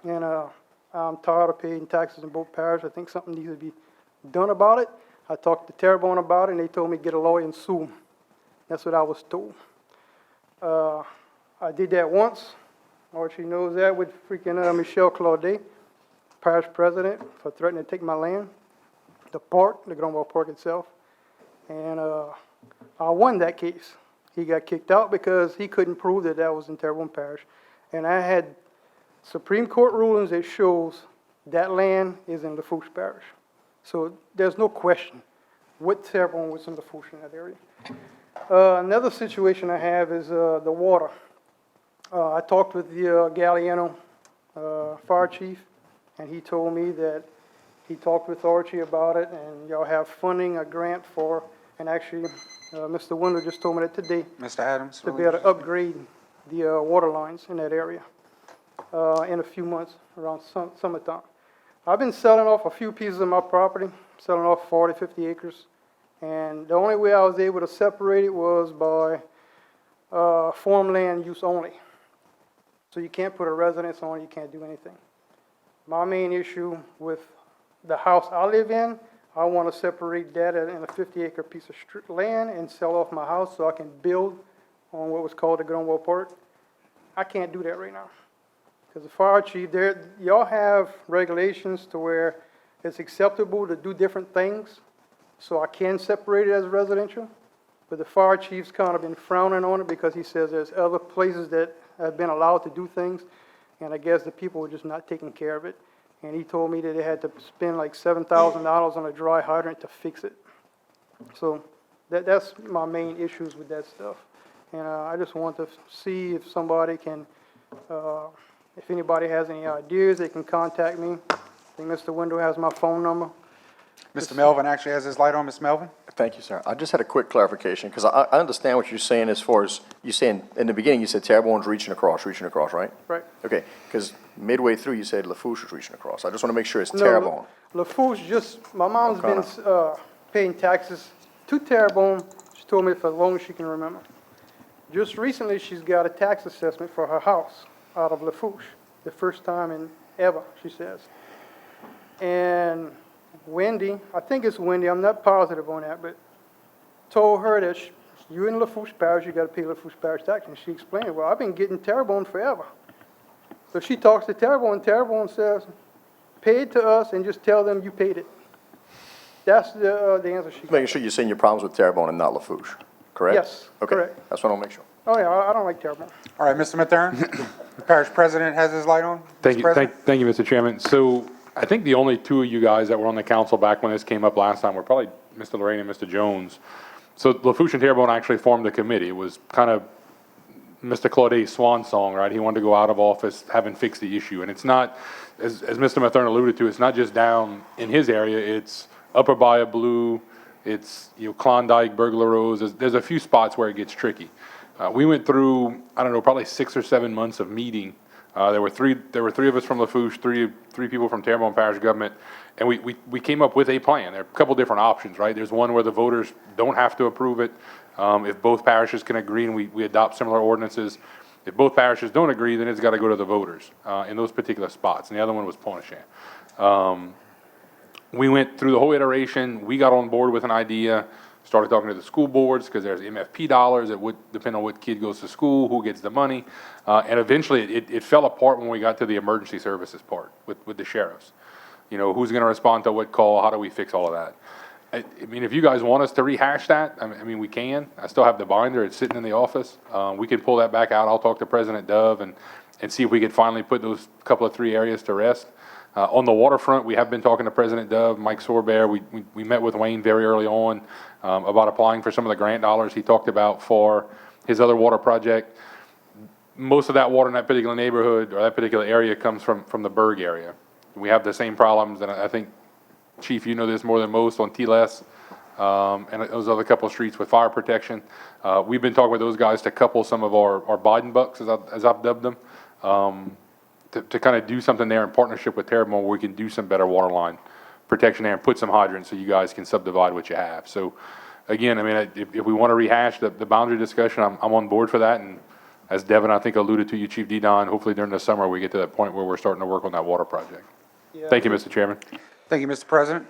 And I'm tired of paying taxes in both parishes. I think something needs to be done about it. I talked to Terrebonne about it, and they told me get a lawyer and sue them. That's what I was told. I did that once. Archie knows that with freaking Michelle Claudet, parish president, for threatening to take my land, the park, the Grunwald Park itself. And I won that case. He got kicked out because he couldn't prove that that was in Terrebonne Parish. And I had Supreme Court rulings that shows that land is in Lafourche Parish. So there's no question what Terrebonne was in Lafourche in that area. Another situation I have is the water. I talked with the Galliano fire chief, and he told me that he talked with Archie about it, and y'all have funding, a grant for, and actually, Mr. Wendell just told me that today. Mr. Adams? To be able to upgrade the water lines in that area in a few months, around summertime. I've been selling off a few pieces of my property, selling off 40, 50 acres, and the only way I was able to separate it was by farmland use only. So you can't put a residence on it, you can't do anything. My main issue with the house I live in, I want to separate that in a 50-acre piece of land and sell off my house so I can build on what was called the Grunwald Park. I can't do that right now. Because the fire chief, y'all have regulations to where it's acceptable to do different things, so I can separate it as residential. But the fire chief's kind of been frowning on it because he says there's other places that have been allowed to do things, and I guess the people were just not taking care of it. And he told me that they had to spend like $7,000 on a dry hydrant to fix it. So that's my main issues with that stuff. And I just want to see if somebody can, if anybody has any ideas, they can contact me. I think Mr. Wendell has my phone number. Mr. Melvin actually has his light on. Ms. Melvin? Thank you, sir. I just had a quick clarification, because I understand what you're saying as far as, you saying, in the beginning, you said Terrebonne's reaching across, right? Right. Okay, because midway through, you said Lafourche was reaching across. I just want to make sure it's Terrebonne. Lafourche my mom's been paying taxes to Terrebonne. She told me for as long as she can remember. Just recently, she's got a tax assessment for her house out of Lafourche, the first time in ever, she says. And Wendy, I think it's Wendy, I'm not positive on that, but told her that you in Lafourche Parish, you got to pay Lafourche Parish tax. And she explained, well, I've been getting Terrebonne forever. So she talks to Terrebonne, and Terrebonne says, pay it to us and just tell them you paid it. That's the answer she got. Making sure you're saying your problems with Terrebonne and not Lafourche, correct? Yes, Okay, correct. that's what I'll make sure. Oh, yeah, I don't like Terrebonne. All right, Mr. Mathern? The parish president has his light on. Thank Mr. you, President? thank you, Mr. Chairman. So I think the only two of you guys that were on the council back when this came up last time were probably Mr. Lorraine and Mr. Jones. So Lafourche and Terrebonne actually formed a committee. It was kind of Mr. Claudet's swan song, right? He wanted to go out of office having fixed the issue. And it's not, as Mr. Mathern alluded to, it's not just down in his area. It's Upper Bayou Blue, it's Klondike, Burglar Rose. There's a few spots where it gets tricky. We went through, I don't know, probably 6 or 7 months of meeting. There were three of us from Lafourche, three people from Terrebonne Parish government, and we came up with a plan. There are a couple different options, right? There's one where the voters don't have to approve it. If both parishes can agree and we adopt similar ordinances. If both parishes don't agree, then it's got to go to the voters in those particular spots. And the other one was Pointe-aux-Champs. We went through the whole iteration. We got on board with an idea. Started talking to the school boards because there's MFP dollars. It would depend on what kid goes to school, who gets the money. And eventually it fell apart when we got to the emergency services part with the sheriffs. who's going to respond to what call, how do we fix all of that? I mean, if you guys want us to rehash that, I mean, we can. I still have the binder, it's sitting in the office. We can pull that back out, I'll talk to President Dove and see if we could finally put those couple of 3 areas to rest. On the waterfront, we have been talking to President Dove, Mike Sorbear. We met with Wayne very early on about applying for some of the grant dollars he talked about for his other water project. Most of that water in that particular neighborhood or that particular area comes from the Berg area. We have the same problems, and I think, Chief, you know this more than most on TLS and those other couple of streets with fire protection. We've been talking with those guys to couple some of our Biden bucks, as I've dubbed them, to kind of do something there in partnership with Terrebonne where we can do some better water line protection there and put some hydrants so you guys can subdivide what you have. So again, I mean, if we want to rehash the boundary discussion, I'm on board for that. And as Devin, I think, alluded to you, Chief Didon, hopefully during the summer we get to that point where we're starting to work on that water project. Yeah. Thank you, Mr. Chairman. Thank you, Mr. President.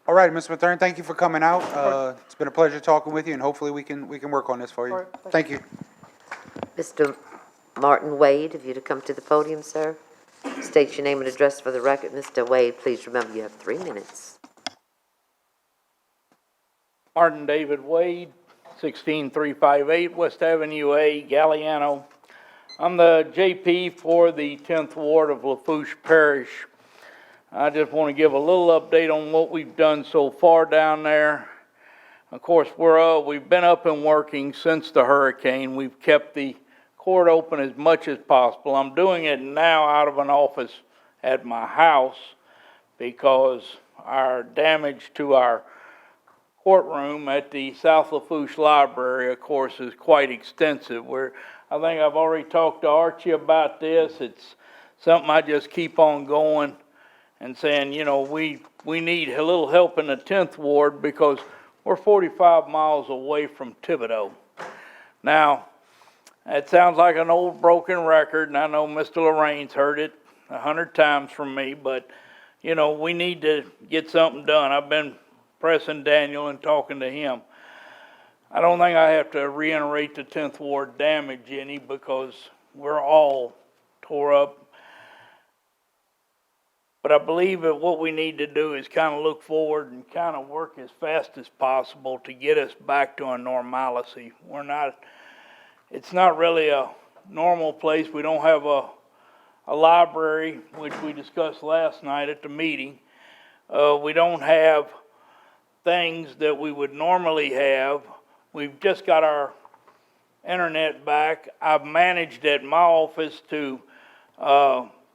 All right, Mr. Mathern, thank you for coming out. It's been a pleasure talking with you, and hopefully we can work on this for you. All right, Thank you. Mr. Martin Wade, if you'd come to the podium, sir. State your name and address for the record. Mr. Wade, please remember you have 3 minutes. Martin David Wade, 16358 West Avenue A, Galliano. I'm the JP for the 10th Ward of Lafourche Parish. I just want to give a little update on what we've done so far down there. Of course, we've been up and working since the hurricane. We've kept the court open as much as possible. I'm doing it now out of an office at my house because our damage to our courtroom at the South Lafourche Library, of course, is quite extensive. I think I've already talked to Archie about this. It's something I just keep on going and saying, we need a little help in the 10th Ward because we're 45 miles away from Thibodeau. Now, it sounds like an old broken record, and I know Mr. Lorraine's heard it 100 times from me, but, we need to get something done. I've been pressing Daniel and talking to him. I don't think I have to reiterate the 10th Ward damage any because we're all tore up. But I believe that what we need to do is kind of look forward and kind of work as fast as possible to get us back to a normalcy. It's not really a normal place. We don't have a library, which we discussed last night at the meeting. We don't have things that we would normally have. We've just got our internet back. I've managed at my office to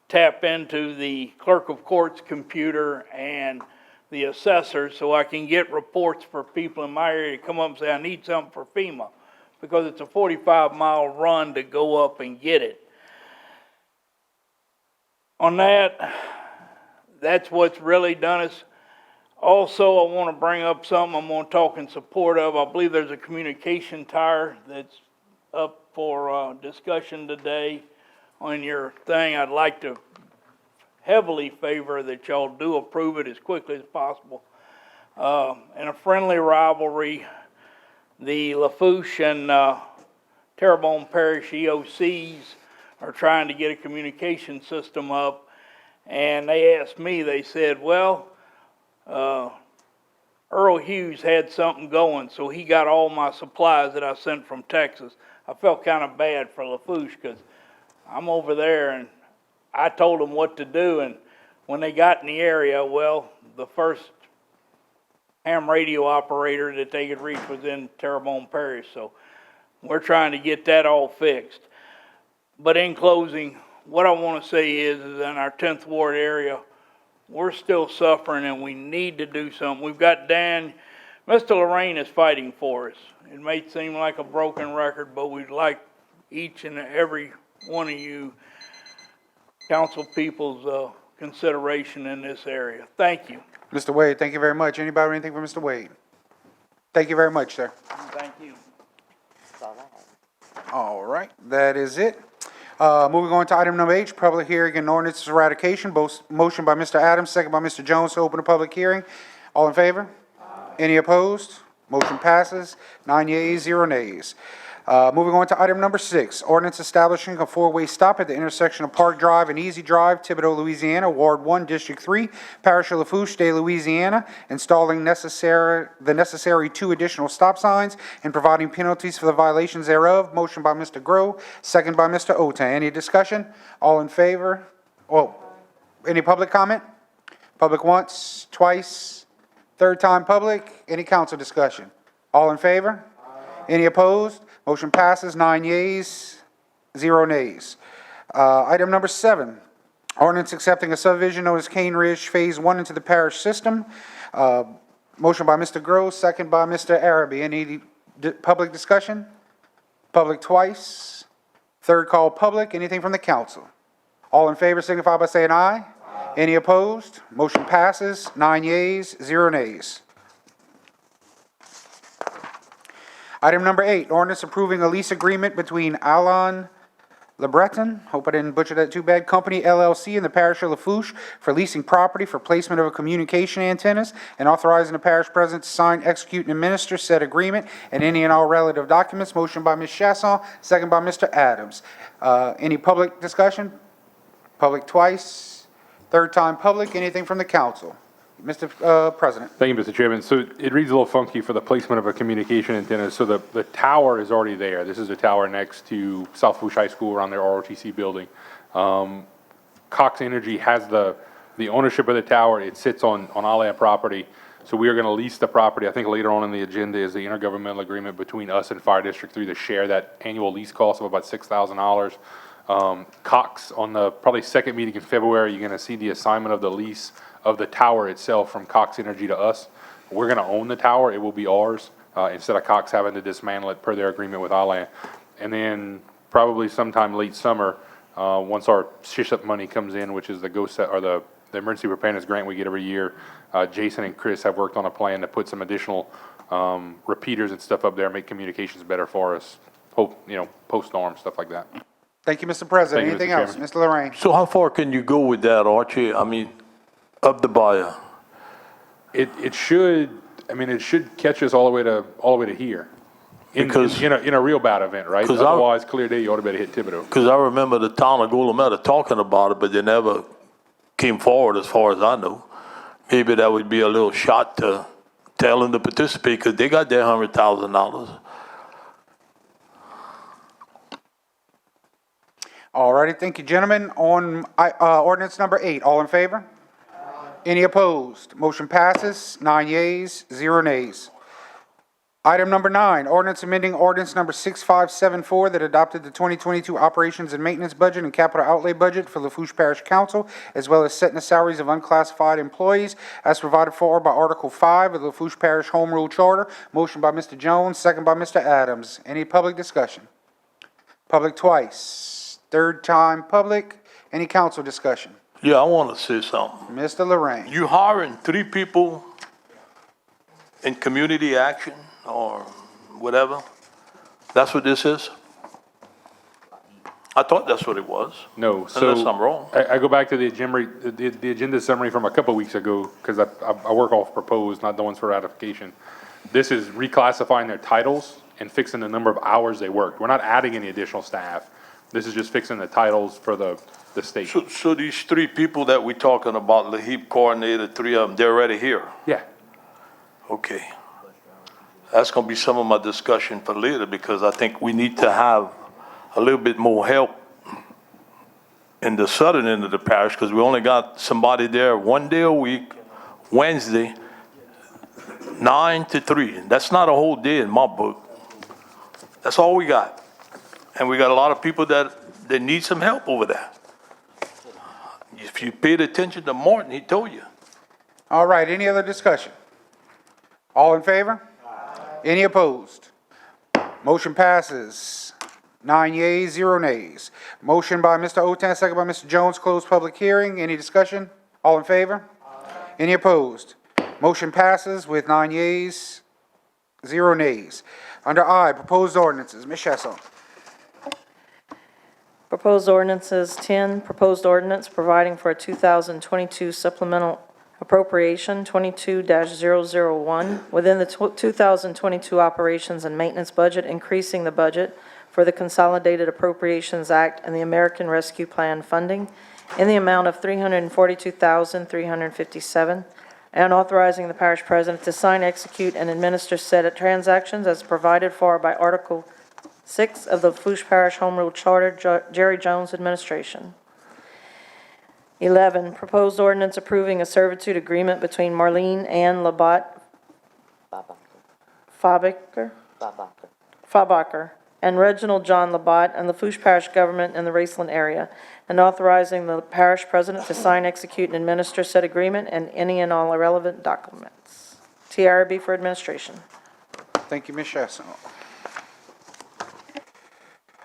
tap into the clerk of court's computer and the assessor so I can get reports for people in my area to come up and say, I need something for FEMA, because it's a 45-mile run to go up and get it. On that's what's really done us. Also, I want to bring up something I'm going to talk in support of. I believe there's a communication tower that's up for discussion today on your thing. I'd like to heavily favor that y'all do approve it as quickly as possible. In a friendly rivalry, the Lafourche and Terrebonne Parish EOCs are trying to get a communication system up, and they asked me, they said, well, Earl Hughes had something going, so he got all my supplies that I sent from Texas. I felt kind of bad for Lafourche because I'm over there and I told them what to do, and when they got in the area, well, the first ham radio operator that they could reach was in Terrebonne Parish, so we're trying to get that all fixed. But in closing, what I want to say is in our 10th Ward area, we're still suffering and we need to do something. We've got Mr. Lorraine is fighting for us. It may seem like a broken record, but we'd like each and every one of you council people's consideration in this area. Thank you. Mr. Wade, thank you very much. Anybody have anything for Mr. Wade? Thank you very much, sir. Thank you. That's all I have. All right, that is it. Moving on to item number H, public hearing and ordinance eradication. Motion by Mr. Adams, second by Mr. Jones to open a public hearing. All in favor? Any opposed? Motion passes. 9 yeas, 0 nays. Moving on to item number 6, ordinance establishing a four-way stop at the intersection of Park Drive and Easy Drive, Thibodeau, Louisiana, Ward 1, District 3, Parish of Lafourche, State of Louisiana, installing the necessary 2 additional stop signs and providing penalties for the violations thereof. Motion by Mr. Grow, second by Mr. Otan. Any discussion? All in favor? Oh, any public comment? Public once, twice, third time public. Any council discussion? All in favor? Any opposed? Motion passes, 9 yeas, 0 nays. Item number 7, ordinance accepting a subdivision known as Cane Ridge Phase 1 into the parish system. Motion by Mr. Gross, second by Mr. Araby. Any public discussion? Public twice, third call public. Anything from the council? All in favor signify by saying aye. Any opposed? Motion passes, 9 yeas, 0 nays. Item number 8, ordinance approving a lease agreement between Alon LeBreton, hope I didn't butcher that too bad, Company LLC and the Parish of Lafourche for leasing property for placement of communication antennas and authorizing the parish president to sign, execute, and administer said agreement and any and all relative documents. Motion by Ms. Chasson, second by Mr. Adams. Any public discussion? Public twice, third time public. Anything from the council? Mr. President. Thank you, Mr. Chairman. So it reads a little funky for the placement of a communication antenna. So the tower is already there. This is a tower next to South Foosh High School around their ROTC building. Cox Energy has the ownership of the tower. It sits on our property. So we are going to lease the property. I think later on in the agenda is the intergovernmental agreement between us and Fire District 3 to share that annual lease cost of about $6,000. Cox, on the probably second meeting in February, you're going to see the assignment of the lease of the tower itself from Cox Energy to us. We're going to own the tower. It will be ours instead of Cox having to dismantle it per their agreement with Island. And then probably sometime late summer, once our SHISHUP money comes in, which is the the emergency preparedness grant we get every year, Jason and Chris have worked on a plan to put some additional repeaters and stuff up there, make communications better for us. Post-storm, stuff like that. Thank you, Mr. President. Thank you, Anything Mr. else? Chairman. Mr. Lorraine. So how far can you go with that, Archie? I mean, up the buyer? It should catch us all the way to here. Because- in a real bad event, right? 'Cause Otherwise, clear day, you ought to be able to hit Thibodeau. Because I remember the town of Golometa talking about it, but they never came forward as far as I know. Maybe that would be a little shot to tell them to participate because they got their $100,000. All righty, thank you, gentlemen. On ordinance number 8, all in favor? Any opposed? Motion passes, 9 yeas, 0 nays. Item number 9, ordinance amending ordinance number 6574 that adopted the 2022 operations and maintenance budget and capital outlay budget for Lafourche Parish Council, as well as setting the salaries of unclassified employees as provided for by Article 5 of the Lafourche Parish Home Rule Charter. Motion by Mr. Jones, second by Mr. Adams. Any public discussion? Public twice. Third time public. Any council discussion? Yeah, I want to say something. Mr. Lorraine. You hiring 3 people in community action or whatever? That's what this is? I thought that's what it was. No, so. Unless I'm wrong. I go back to the agenda summary from a couple weeks ago, because I work off proposed, not the ones for ratification. This is reclassifying their titles and fixing the number of hours they worked. We're not adding any additional staff. This is just fixing the titles for the state. So these 3 people that we're talking about, the heap coordinator, 3 of them, they're already here? Yeah. Okay. That's going to be some of my discussion for later because I think we need to have a little bit more help in the southern end of the parish because we only got somebody there 1 day a week, Wednesday, 9 to 3. That's not a whole day in my book. That's all we got. And we got a lot of people that need some help over there. If you paid attention to Martin, he told you. All right, any other discussion? All in favor? Any opposed? Motion passes. 9 yeas, 0 nays. Motion by Mr. Otan, second by Mr. Jones, close public hearing. Any discussion? All in favor? Any opposed? Motion passes with 9 yeas, 0 nays. Under I, proposed ordinances. Ms. Chasson. Proposed ordinances 10, proposed ordinance providing for a 2022 supplemental Appropriation 22-001 within the 2022 Operations and Maintenance Budget, increasing the budget for the Consolidated Appropriations Act and the American Rescue Plan funding in the amount of $342,357, and authorizing the parish president to sign, execute, and administer said transactions as provided for by Article 6 of the Foosh Parish Home Rule Charter, Jerry Jones Administration. 11, proposed ordinance approving a servitude agreement between Marlene Ann Labatt Fabacher and Reginald John Labatt and the Foosh Parish government in the Raceland area, and authorizing the parish president to sign, execute, and administer said agreement and any and all irrelevant documents. TRB for administration. Thank you, Ms. Chasson.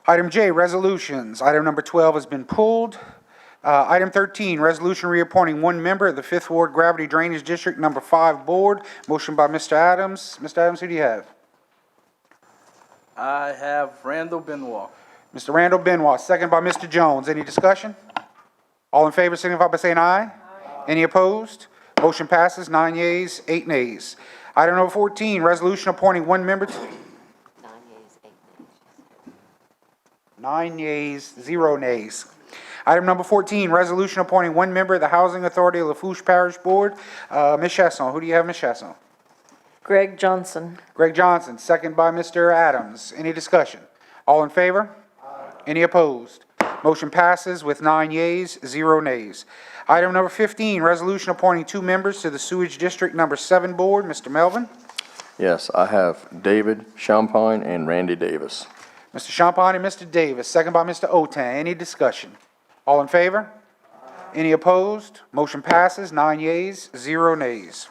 Item J, resolutions. Item number 12 has been pulled. Item 13, resolution reappointing one member of the 5th Ward Gravity Drainage District Number 5 Board. Motion by Mr. Adams. Mr. Adams, who do you have? I have Randall Benoit. Mr. Randall Benoit, second by Mr. Jones. Any discussion? All in favor signify by saying aye. Any opposed? Motion passes, 9 yeas, 8 nays. Item number 14, resolution appointing one member to... 9 yeas, 0 nays. Item number 14, resolution appointing one member of the Housing Authority of Lafourche Parish Board. Ms. Chasson, who do you have, Ms. Chasson? Greg Johnson. Greg Johnson, second by Mr. Adams. Any discussion? All in favor? Any opposed? Motion passes with 9 yeas, 0 nays. Item number 15, resolution appointing two members to the Sewage District Number 7 Board. Mr. Melvin? Yes, I have David Champagne and Randy Davis. Mr. Champagne and Mr. Davis, second by Mr. Otan. Any discussion? All in favor? Any opposed? Motion passes, 9 yeas, 0 nays.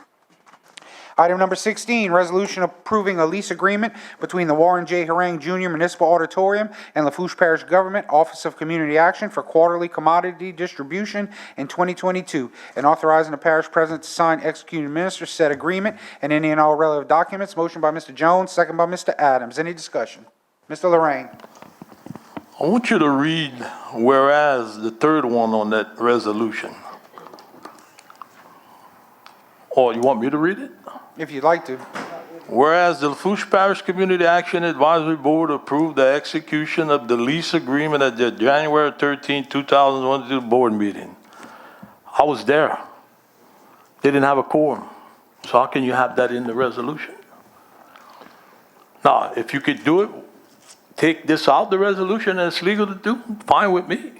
Item number 16, resolution approving a lease agreement between the Warren J. Harang Jr. Municipal Auditorium and Lafourche Parish Government Office of Community Action for quarterly commodity distribution in 2022, and authorizing the parish president to sign, execute, and administer said agreement and any and all relevant documents. Motion by Mr. Jones, second by Mr. Adams. Any discussion? Mr. Lorraine. I want you to read whereas the third one on that resolution. Or you want me to read it? If you'd like to. Whereas the Foosh Parish Community Action Advisory Board approved the execution of the lease agreement at the January 13, 2022 board meeting. I was there. They didn't have a quorum. So how can you have that in the resolution? Now, if you could do it, take this out the resolution and it's legal to do, fine with me.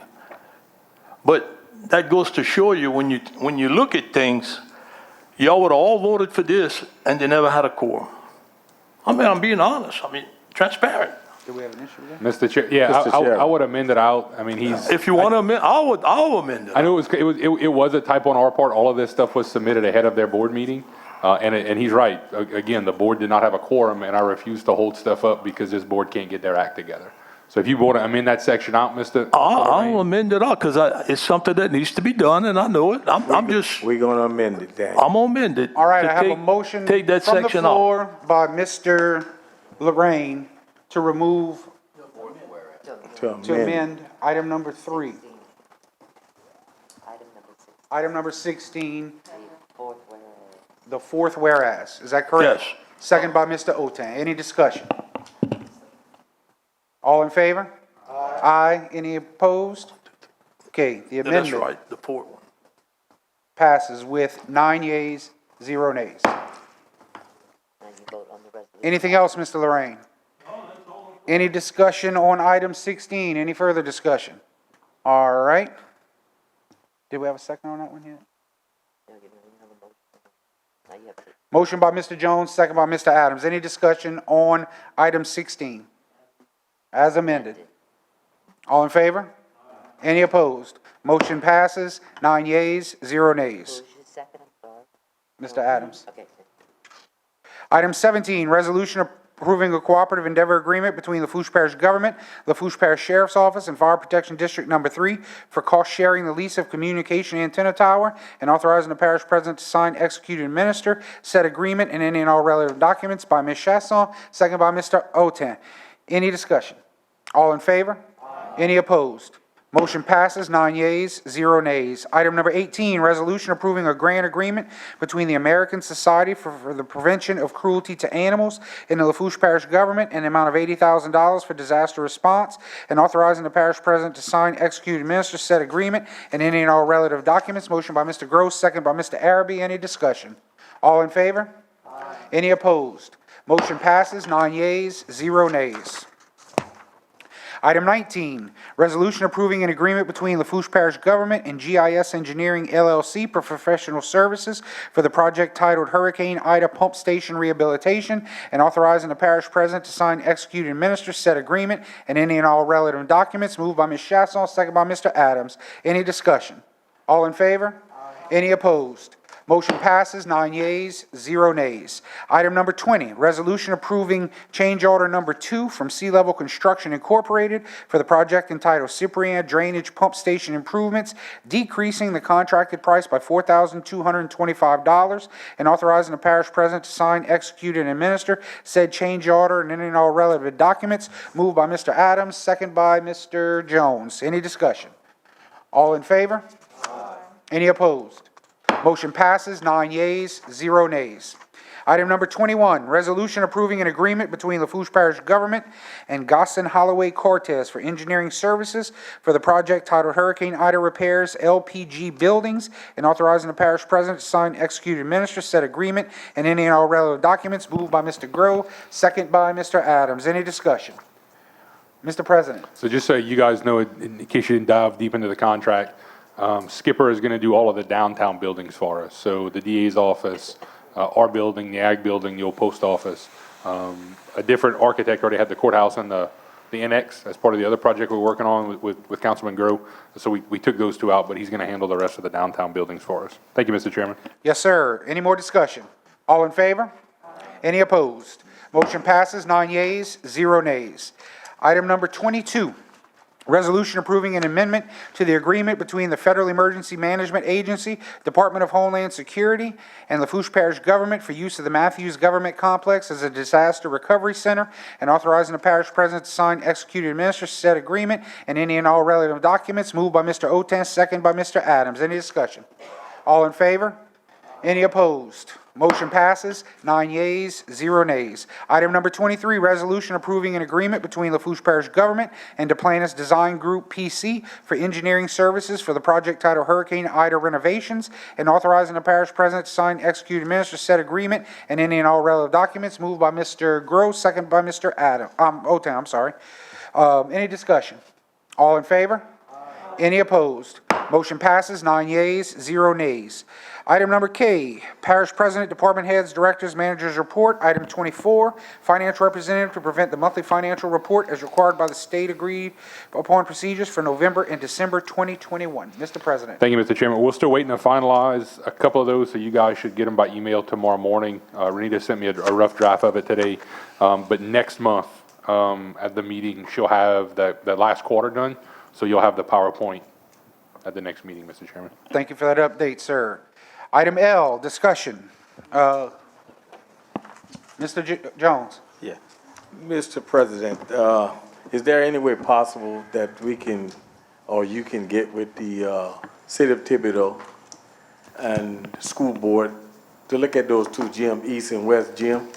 But that goes to show you when you look at things, y'all would have all voted for this and they never had a quorum. I mean, I'm being honest. I mean, transparent. Do we have an issue with that? Mr. Chair, yeah, I would amend it out. I mean, If you want to amend, I'll amend it. I know it was a typo on our part. All of this stuff was submitted ahead of their board meeting. And he's right. Again, the board did not have a quorum, and I refuse to hold stuff up because this board can't get their act together. So if you want to amend that section out, Mr. I'll amend it out because it's something that needs to be done, and I know it. I'm just. We're going to amend it, Dan. I'm going to amend it. All right, I have a motion Take that from the section out. floor by Mr. Lorraine to remove, to amend item number 3. Item number 16, the fourth whereas. Is that correct? Yes. Second by Mr. Otan. Any discussion? All in favor? Aye. Any opposed? Okay, the Yeah, that's amendment right, the fourth one. passes with 9 yeas, 0 nays. Anything else, Mr. Lorraine? Any discussion on item 16? Any further discussion? All right. Did we have a second on that one yet? Motion by Mr. Jones, second by Mr. Adams. Any discussion on item 16? As amended. All in favor? Any opposed? Motion passes, 9 yeas, 0 nays. Mr. Adams. Item 17, resolution approving a cooperative endeavor agreement between the Lafourche Parish Government, Lafourche Parish Sheriff's Office, and Fire Protection District Number 3 for cost sharing the lease of communication antenna tower, and authorizing the parish president to sign, execute, and administer said agreement and any and all relevant documents by Ms. Chasson, second by Mr. Otan. Any discussion? All in favor? Any opposed? Motion passes, 9 yeas, 0 nays. Item number 18, resolution approving a grant agreement between the American Society for the Prevention of Cruelty to Animals and the Lafourche Parish government in the amount of $80,000 for disaster response, and authorizing the parish president to sign, execute, and administer said agreement and any and all relative documents. Motion by Mr. Gross, second by Mr. Araby. Any discussion? All in favor? Any opposed? Motion passes, 9 yeas, 0 nays. Item 19, resolution approving an agreement between Lafourche Parish Government and GIS Engineering LLC for professional services for the project titled Hurricane Ida Pump Station Rehabilitation, and authorizing the parish president to sign, execute, and administer said agreement and any and all relevant documents. Moved by Ms. Chasson, second by Mr. Adams. Any discussion? All in favor? Any opposed? Motion passes, 9 yeas, 0 nays. Item number 20, resolution approving change order number 2 from Sea Level Construction Incorporated for the project entitled Cyprian Drainage Pump Station Improvements, decreasing the contracted price by $4,225, and authorizing the parish president to sign, execute, and administer said change order and any and all relevant documents. Moved by Mr. Adams, second by Mr. Jones. Any discussion? All in favor? Any opposed? Motion passes, 9 yeas, 0 nays. Item number 21, resolution approving an agreement between Lafourche Parish Government and Gosson Holloway Cortez for engineering services for the project titled Hurricane Ida Repairs LPG Buildings, and authorizing the parish president to sign, execute, and administer said agreement and any and all relevant documents. Moved by Mr. Groh, second by Mr. Adams. Any discussion? Mr. President. So just so you guys know, in case you didn't dive deep into the contract, Skipper is going to do all of the downtown buildings for us. So the DA's office, our building, the ag building, the old post office. A different architect already had the courthouse and the annex as part of the other project we're working on with Councilman Groh. So we took those two out, but he's going to handle the rest of the downtown buildings for us. Thank you, Mr. Chairman. Yes, sir. Any more discussion? All in favor? Any opposed? Motion passes, 9 yeas, 0 nays. Item number 22. Resolution approving an amendment to the agreement between the Federal Emergency Management Agency, Department of Homeland Security, and Lafourche Parish Government for use of the Matthews Government Complex as a disaster recovery center, and authorizing the parish president to sign, execute, and administer said agreement and any and all relative documents. Moved by Mr. Oten, second by Mr. Adams. Any discussion? All in favor? Any opposed? Motion passes, 9 yeas, 0 nays. Item number 23, resolution approving an agreement between Lafourche Parish Government and Duplantis Design Group, PC, for engineering services for the project titled Hurricane Ida Renovations, and authorizing the parish president to sign, execute, and administer said agreement and any and all relevant documents. Moved by Mr. Gross, second by Mr. Oten, I'm sorry. Any discussion? All in favor? Any opposed? Motion passes, 9 yeas, 0 nays. Item number K, Parish President, Department Heads, Directors, Managers Report. Item 24, Financial Representative to present the monthly financial report as required by the state agreed upon procedures for November and December 2021. Mr. President. Thank you, Mr. Chairman. We're still waiting to finalize a couple of those, so you guys should get them by email tomorrow morning. Renita sent me a rough draft of it today, but next month at the meeting, she'll have that last quarter done, so you'll have the PowerPoint at the next meeting, Mr. Chairman. Thank you for that update, sir. Item L, discussion. Mr. Jones. Yeah. Mr. President, is there any way possible that we can, or you can get with the city of Thibodeau and the school board to look at those two gyms, East and West Gym,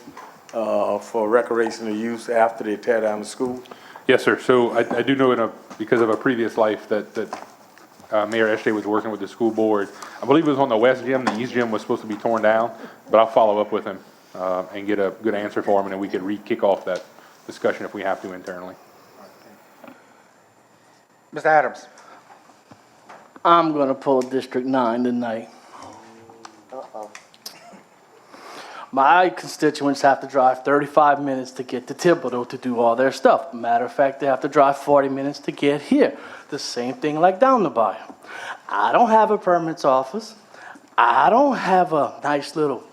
for recreational use after they tear down the school? Yes, sir. So I do know because of a previous life that Mayor Eshe was working with the school board. I believe it was on the West Gym. The East Gym was supposed to be torn down, but I'll follow up with him and get a good answer for him, and then we could kick off that discussion if we have to internally. Mr. Adams. I'm going to pull District 9 tonight. My constituents have to drive 35 minutes to get to Thibodeau to do all their stuff. Matter of fact, they have to drive 40 minutes to get here. The same thing like down the bayou. I don't have a permits office. I don't have a nice little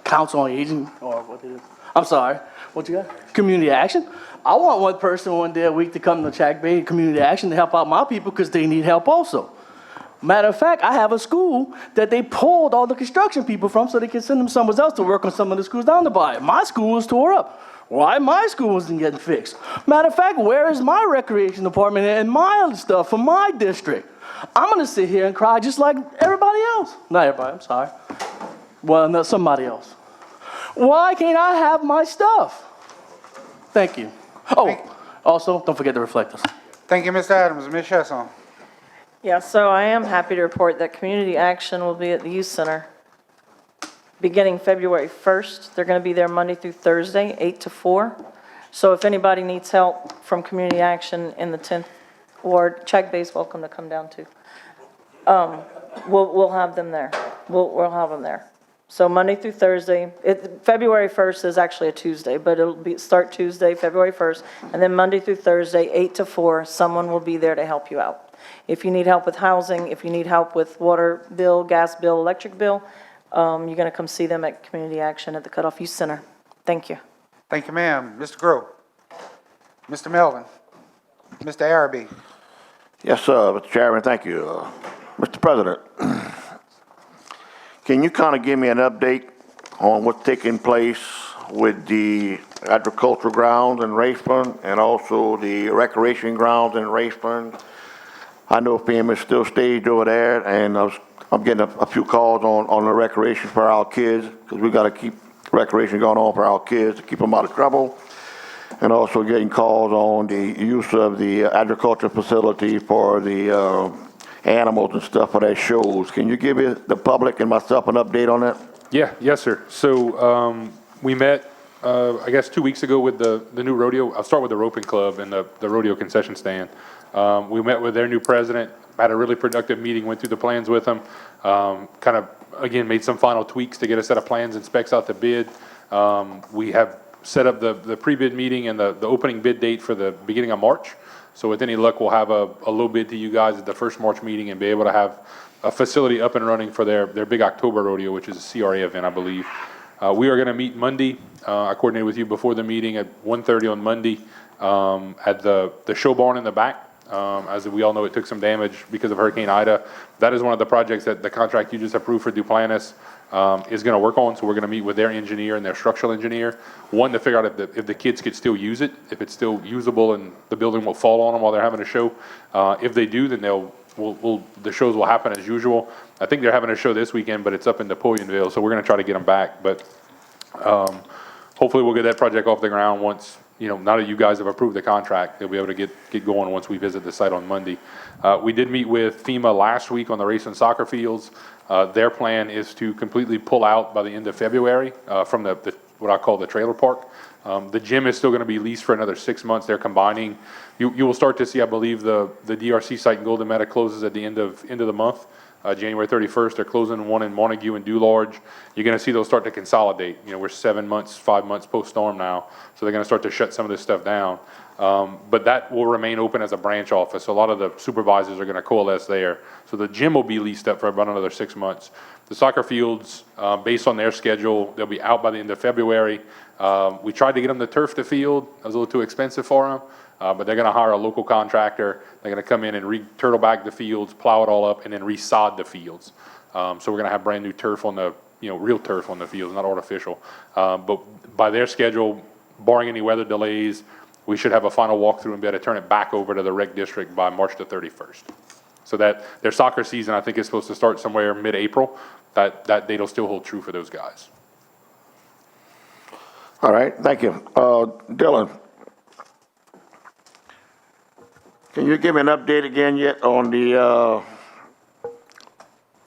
council on aging, or what it is. I'm sorry, what you got? Community action. I want one person one day a week to come to Chack Bay Community Action to help out my people because they need help also. Matter of fact, I have a school that they pulled all the construction people from so they can send them somewhere else to work on some of the schools down the bayou. My school is tore up. Why my school wasn't getting fixed? Matter of fact, where is my recreation department and my stuff for my district? I'm gonna sit here and cry just like everybody else. Not everybody, I'm sorry. Well, no, somebody else. Why can't I have my stuff? Thank you. Oh, also, don't forget the reflectors. Thank you, Mr. Adams. Ms. Chesson. Yeah, so I am happy to report that community action will be at the youth center beginning February 1st. They're going to be there Monday through Thursday, 8 to 4. So if anybody needs help from community action in the 10th ward, Check Bay's welcome to come down too. We'll have them there. We'll have them there. So Monday through Thursday, February 1st is actually a Tuesday, but it'll start Tuesday, February 1st, and then Monday through Thursday, 8 to 4, someone will be there to help you out. If you need help with housing, if you need help with water bill, gas bill, electric bill, you're going to come see them at Community Action at the Cutoff Youth Center. Thank you. Thank you, ma'am. Mr. Grove. Mr. Melvin. Mr. Araby. Yes, sir, Mr. Chairman, thank you. Mr. President, can you kind of give me an update on what's taking place with the agricultural grounds in Raceburn and also the recreation grounds in Raceburn? I know FEMA is still staged over there, and I'm getting a few calls on the recreation for our kids, because we got to keep recreation going on for our kids to keep them out of trouble. And also getting calls on the use of the agriculture facility for the animals and stuff for their shows. Can you give the public and myself an update on that? Yeah, yes, sir. So we met, I guess, 2 weeks ago with the new rodeo. I'll start with the roping club and the rodeo concession stand. We met with their new president, had a really productive meeting, went through the plans with them, kind of, again, made some final tweaks to get a set of plans and specs out to bid. We have set up the pre-bid meeting and the opening bid date for the beginning of March. So with any luck, we'll have a low bid to you guys at the first March meeting and be able to have a facility up and running for their big October rodeo, which is a CRA event, I believe. We are going to meet Monday. I coordinated with you before the meeting at 1:30 on Monday at the show barn in the back. As we all know, it took some damage because of Hurricane Ida. That is one of the projects that the contract you just approved for Duplantis is going to work on. So we're going to meet with their engineer and their structural engineer. One, to figure out if the kids could still use it, if it's still usable and the building will fall on them while they're having a show. If they do, then the shows will happen as usual. I think they're having a show this weekend, but it's up in Napoleonville, so we're going to try to get them back. But hopefully we'll get that project off the ground once, now that you guys have approved the contract, they'll be able to get going once we visit the site on Monday. We did meet with FEMA last week on the race and soccer fields. Their plan is to completely pull out by the end of February from what I call the trailer park. The gym is still going to be leased for another 6 months. They're combining. You will start to see, I believe, the DRC site in Golden Meadow closes at the end of the month. January 31st, they're closing one in Montague and Dularge. You're going to see those start to consolidate. We're 7 months, 5 months post-storm now, so they're going to start to shut some of this stuff down. But that will remain open as a branch office. So a lot of the supervisors are going to coalesce there. So the gym will be leased up for about another 6 months. The soccer fields, based on their schedule, they'll be out by the end of February. We tried to get them to turf the field. That was a little too expensive for them. But they're going to hire a local contractor. They're going to come in and turtle back the fields, plow it all up, and then resod the fields. So we're going to have brand new turf on the, real turf on the fields, not artificial. But by their schedule, barring any weather delays, we should have a final walkthrough and be able to turn it back over to the rec district by March the 31st. So that their soccer season, I think, is supposed to start somewhere mid-April. That date will still hold true for those guys. All right, thank you. Dylan, can you give me an update again yet on the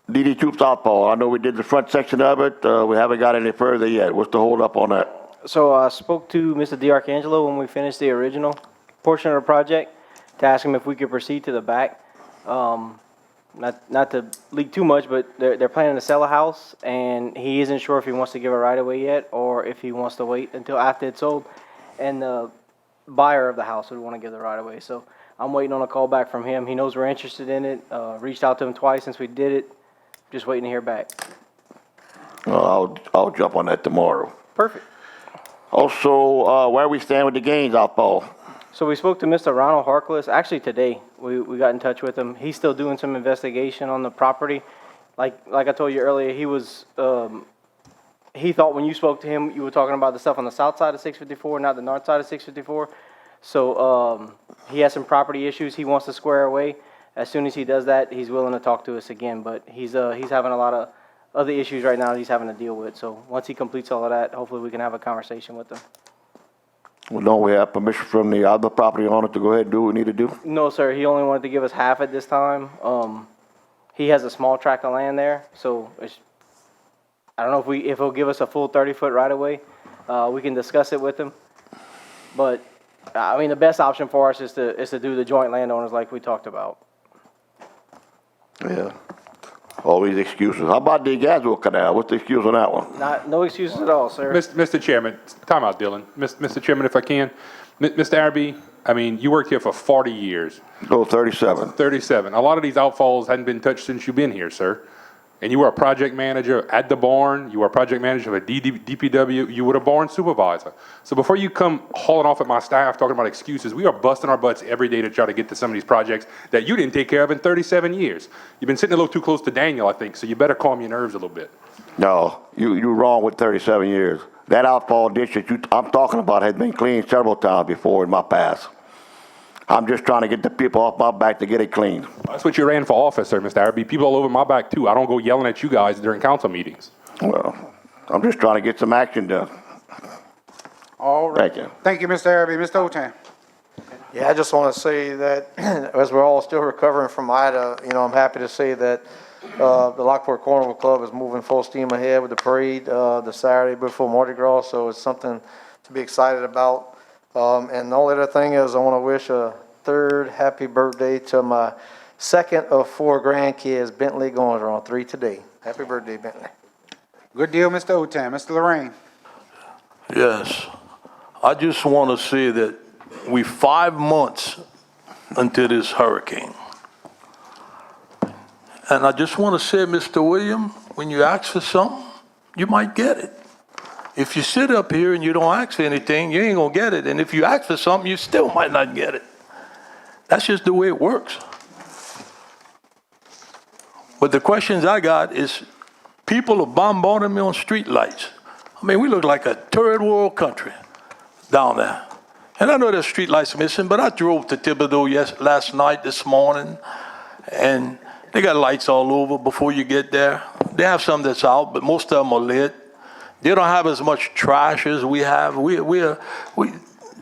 DD2 Southpaw? I know we did the front section of it. We haven't got any further yet. What's the hold up on that? So I spoke to Mr. DiArcangelo when we finished the original portion of the project to ask him if we could proceed to the back. Not to leak too much, but they're planning to sell a house, and he isn't sure if he wants to give a right away yet or if he wants to wait until after it's sold. And the buyer of the house would want to give the right away. So I'm waiting on a call back from him. He knows we're interested in it. Reached out to him twice since we did it. Just waiting to hear back. I'll jump on that tomorrow. Perfect. Also, where we stand with the gains outfall? So we spoke to Mr. Ronald Harkless, actually today. We got in touch with him. He's still doing some investigation on the property. Like I told you earlier, he he thought when you spoke to him, you were talking about the stuff on the south side of 654, not the north side of 654. So he has some property issues he wants to square away. As soon as he does that, he's willing to talk to us again. But he's having a lot of other issues right now he's having to deal with. So once he completes all of that, hopefully we can have a conversation with him. Well, don't we have permission from the other property owner to go ahead and do what we need to do? No, sir. He only wanted to give us half at this time. He has a small tract of land there, so I don't know if he'll give us a full 30-foot right of way. We can discuss it with him. But I mean, the best option for us is to do the joint landowners like we talked about. Yeah. All these excuses. How about the Gazoo Canal? What's the excuse on that one? No excuses at all, sir. Mr. Chairman, time out, Dylan. Mr. Chairman, if I can. Mr. Araby, I mean, you worked here for 40 years. Oh, 37. 37. A lot of these outfalls hadn't been touched since you've been here, sir. And you were a project manager at the barn. You were a project manager of a DPW. You were a barn supervisor. So before you come hauling off at my staff talking about excuses, we are busting our butts every day to try to get to some of these projects that you didn't take care of in 37 years. You've been sitting a little too close to Daniel, I think, so you better calm your nerves a little bit. No, you're wrong with 37 years. That outfall ditch that I'm talking about has been cleaned several times before in my past. I'm just trying to get the people off my back to get it cleaned. That's what you ran for office, sir, Mr. Araby. People all over my back, too. I don't go yelling at you guys during council meetings. Well, I'm just trying to get some action done. All right. Thank you. Thank you, Mr. Araby. Mr. Otan. Yeah, I just want to say that as we're all still recovering from Ida, I'm happy to say that the Lockport Carnival Club is moving full steam ahead with the parade the Saturday before Mardi Gras, so it's something to be excited about. And the only other thing is I want to wish a third happy birthday to my second of 4 grandkids, Bentley going on 3 today. Happy birthday, Bentley. Good deal, Mr. Otan. Mr. Lorraine. Yes. I just want to say that we 5 months into this hurricane. And I just want to say, Mr. William, when you ask for something, you might get it. If you sit up here and you don't ask for anything, you ain't going to get it. And if you ask for something, you still might not get it. That's just the way it works. But the questions I got is people are bombarding me on street lights. I mean, we look like a third world country down there. And I know there's street lights missing, but I drove to Thibodeau last night, this morning, and they got lights all over before you get there. They have some that's out, but most of them are lit. They don't have as much trash as we have. The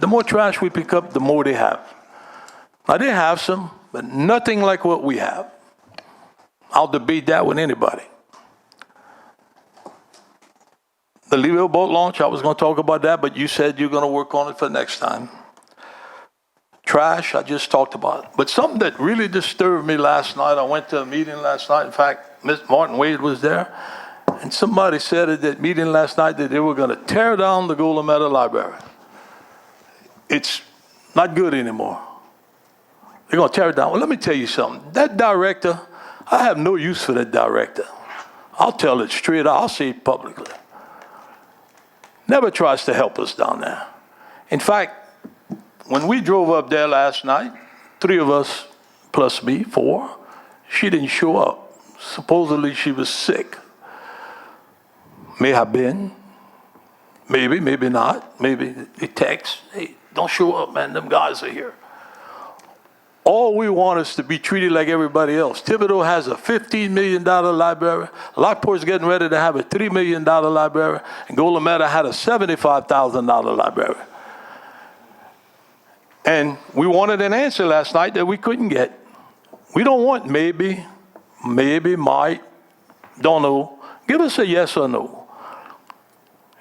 more trash we pick up, the more they have. Now, they have some, but nothing like what we have. I'll debate that with anybody. The Levy boat launch, I was going to talk about that, but you said you're going to work on it for next time. Trash, I just talked about. But something that really disturbed me last night, I went to a meeting last night. In fact, Ms. Martin Wade was there. And somebody said at that meeting last night that they were going to tear down the Golden Meadow Library. It's not good anymore. They're going to tear it down. Well, let me tell you something. That director, I have no use for that director. I'll tell it straight out. I'll say it publicly. Never tries to help us down there. In fact, when we drove up there last night, 3 of us plus me, 4, she didn't show up. Supposedly she was sick. May have been. Maybe, maybe not. Maybe they text, hey, don't show up, man. Them guys are here. All we want is to be treated like everybody else. Thibodeau has a $15 million library. Lockport's getting ready to have a $3 million library. And Golden Meadow had a $75,000 library. And we wanted an answer last night that we couldn't get. We don't want maybe, might, don't know. Give us a yes or no.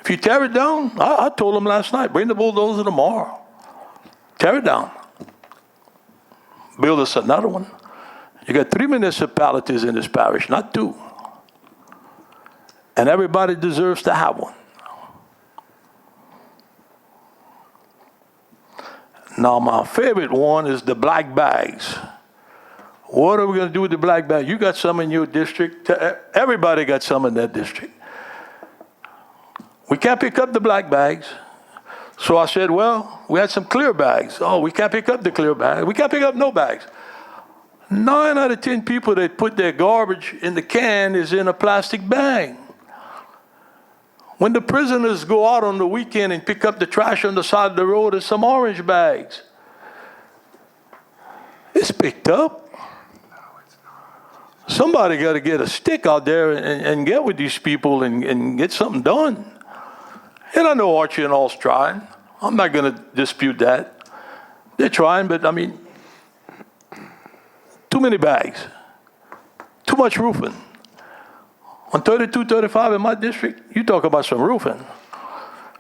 If you tear it down, I told them last night, bring the bulldozer tomorrow. Tear it down. Build us another one. You got 3 municipalities in this parish, not 2. And everybody deserves to have one. Now, my favorite one is the black bags. What are we going to do with the black bags? You got some in your district. Everybody got some in that district. We can't pick up the black bags. So I said, well, we had some clear bags. Oh, we can't pick up the clear bags. We can't pick up no bags. 9 out of 10 people that put their garbage in the can is in a plastic bag. When the prisoners go out on the weekend and pick up the trash on the side of the road, there's some orange bags. It's picked up. Somebody got to get a stick out there and get with these people and get something done. And I know Archie and all's trying. I'm not going to dispute that. They're trying, but I mean, too many bags. Too much roofing. On 32, 35 in my district, you talk about some roofing.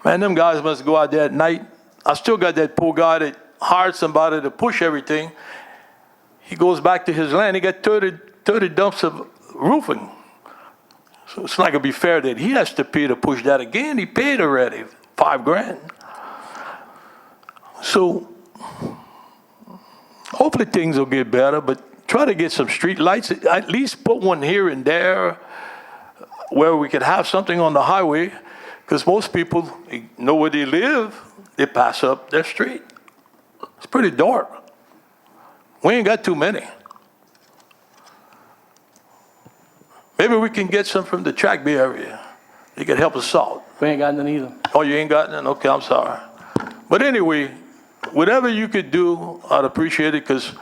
Man, them guys must go out there at night. I still got that poor guy that hired somebody to push everything. He goes back to his land. He got 30 dumps of roofing. So it's not going to be fair that he has to pay to push that again. He paid already $5,000. So hopefully things will get better, but try to get some street lights. At least put one here and there where we could have something on the highway, because most people know where they live. They pass up their street. It's pretty dark. We ain't got too many. Maybe we can get some from the Trackby area. They could help us out. We ain't got none either. Oh, you ain't got none? Okay, I'm sorry. But anyway, whatever you could do, I'd appreciate it, because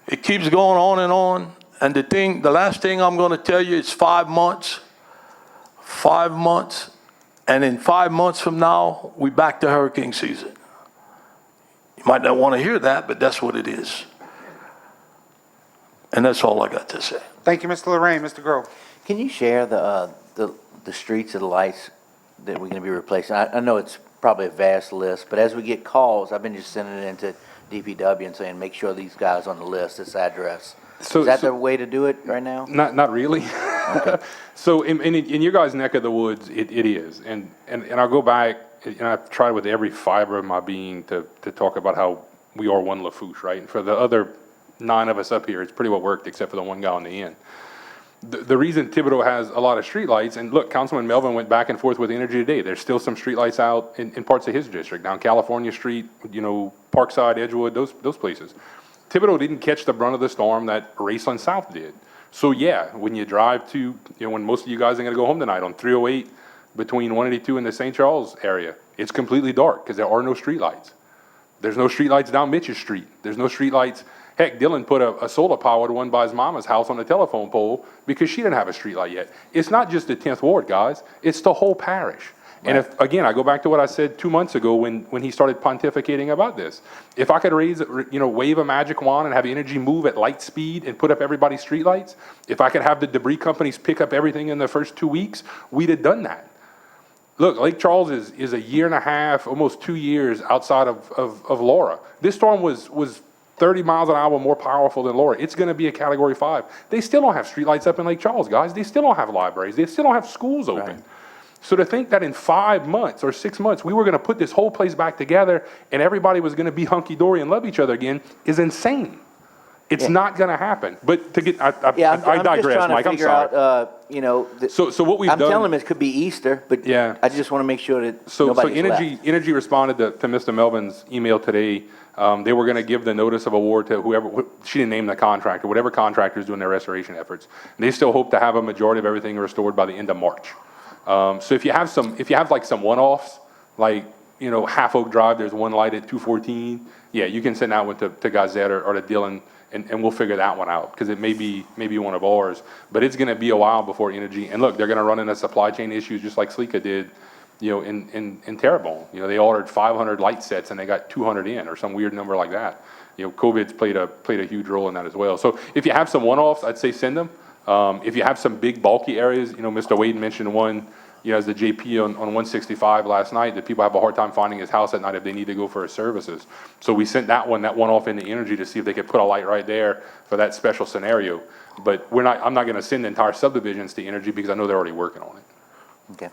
it keeps going on and on. And the last thing I'm going to tell you is 5 months. 5 months. And in 5 months from now, we back to hurricane season. You might not want to hear that, but that's what it is. And that's all I got to say. Thank you, Mr. Lorraine. Mr. Grove. Can you share the streets of the lights that we're going to be replacing? I know it's probably a vast list, but as we get calls, I've been just sending it into DPW and saying, make sure these guys on the list, this address. Is that the way to do it right now? Not really. Okay. So in your guys' neck of the woods, it is. And I'll go back, and I've tried with every fiber of my being to talk about how we are one Lafourche, right? And for the other 9 of us up here, it's pretty well worked, except for the one guy on the end. The reason Thibodeau has a lot of streetlights, and look, Councilman Melvin went back and forth with Energy today. There's still some streetlights out in parts of his district, down California Street, Parkside, Edgewood, those places. Thibodeau didn't catch the brunt of the storm that Raceland South did. So yeah, when you drive to, when most of you guys are gonna go home tonight on 308 between 182 and the St. Charles area, it's completely dark because there are no streetlights. There's no streetlights down Mitchell Street. There's no streetlights. Heck, Dylan put a solar-powered one by his mama's house on a telephone pole because she didn't have a streetlight yet. It's not just the 10th Ward, guys. It's the whole parish. Right. And if, again, I go back to what I said 2 months ago when he started pontificating about this. If I could wave a magic wand and have Energy move at light speed and put up everybody's streetlights, if I could have the debris companies pick up everything in the first 2 weeks, we'd have done that. Look, Lake Charles is a year and a half, almost 2 years outside of Laura. This storm was 30 miles an hour more powerful than Laura. It's going to be a Category 5. They still don't have streetlights up in Lake Charles, guys. They still don't have libraries. They still don't have schools open. Right. So to think that in 5 months or 6 months, we were going to put this whole place back together and everybody was going to be hunky-dory and love each other again is insane. It's not going to happen. But to get, I digress, Mike. I'm sorry. So what we've I'm done, telling them it could be Easter, but yeah, I just want to make sure that nobody's left. Energy responded to Mr. Melvin's email today. They were going to give the notice of award to whoever, she didn't name the contractor, whatever contractor is doing their restoration efforts. They still hope to have a majority of everything restored by the end of March. So if you have some one-offs, like, Half Oak Drive, there's one light at 214. Yeah, you can send that one to Gazette or to Dylan, and we'll figure that one out, because it may be one of ours. But it's going to be a while before Energy, and look, they're going to run into supply chain issues just like Sleeka did, in Terrebonne. They ordered 500 light sets and they got 200 in, or some weird number like that. COVID's played a huge role in that as well. So if you have some one-offs, I'd say send them. If you have some big bulky areas, Mr. Wade mentioned one, as the JP on 165 last night, that people have a hard time finding his house at night if they need to go for his services. So we sent that one off into Energy to see if they could put a light right there for that special scenario. But I'm not going to send the entire subdivisions to Energy because I know they're already working on it. Okay.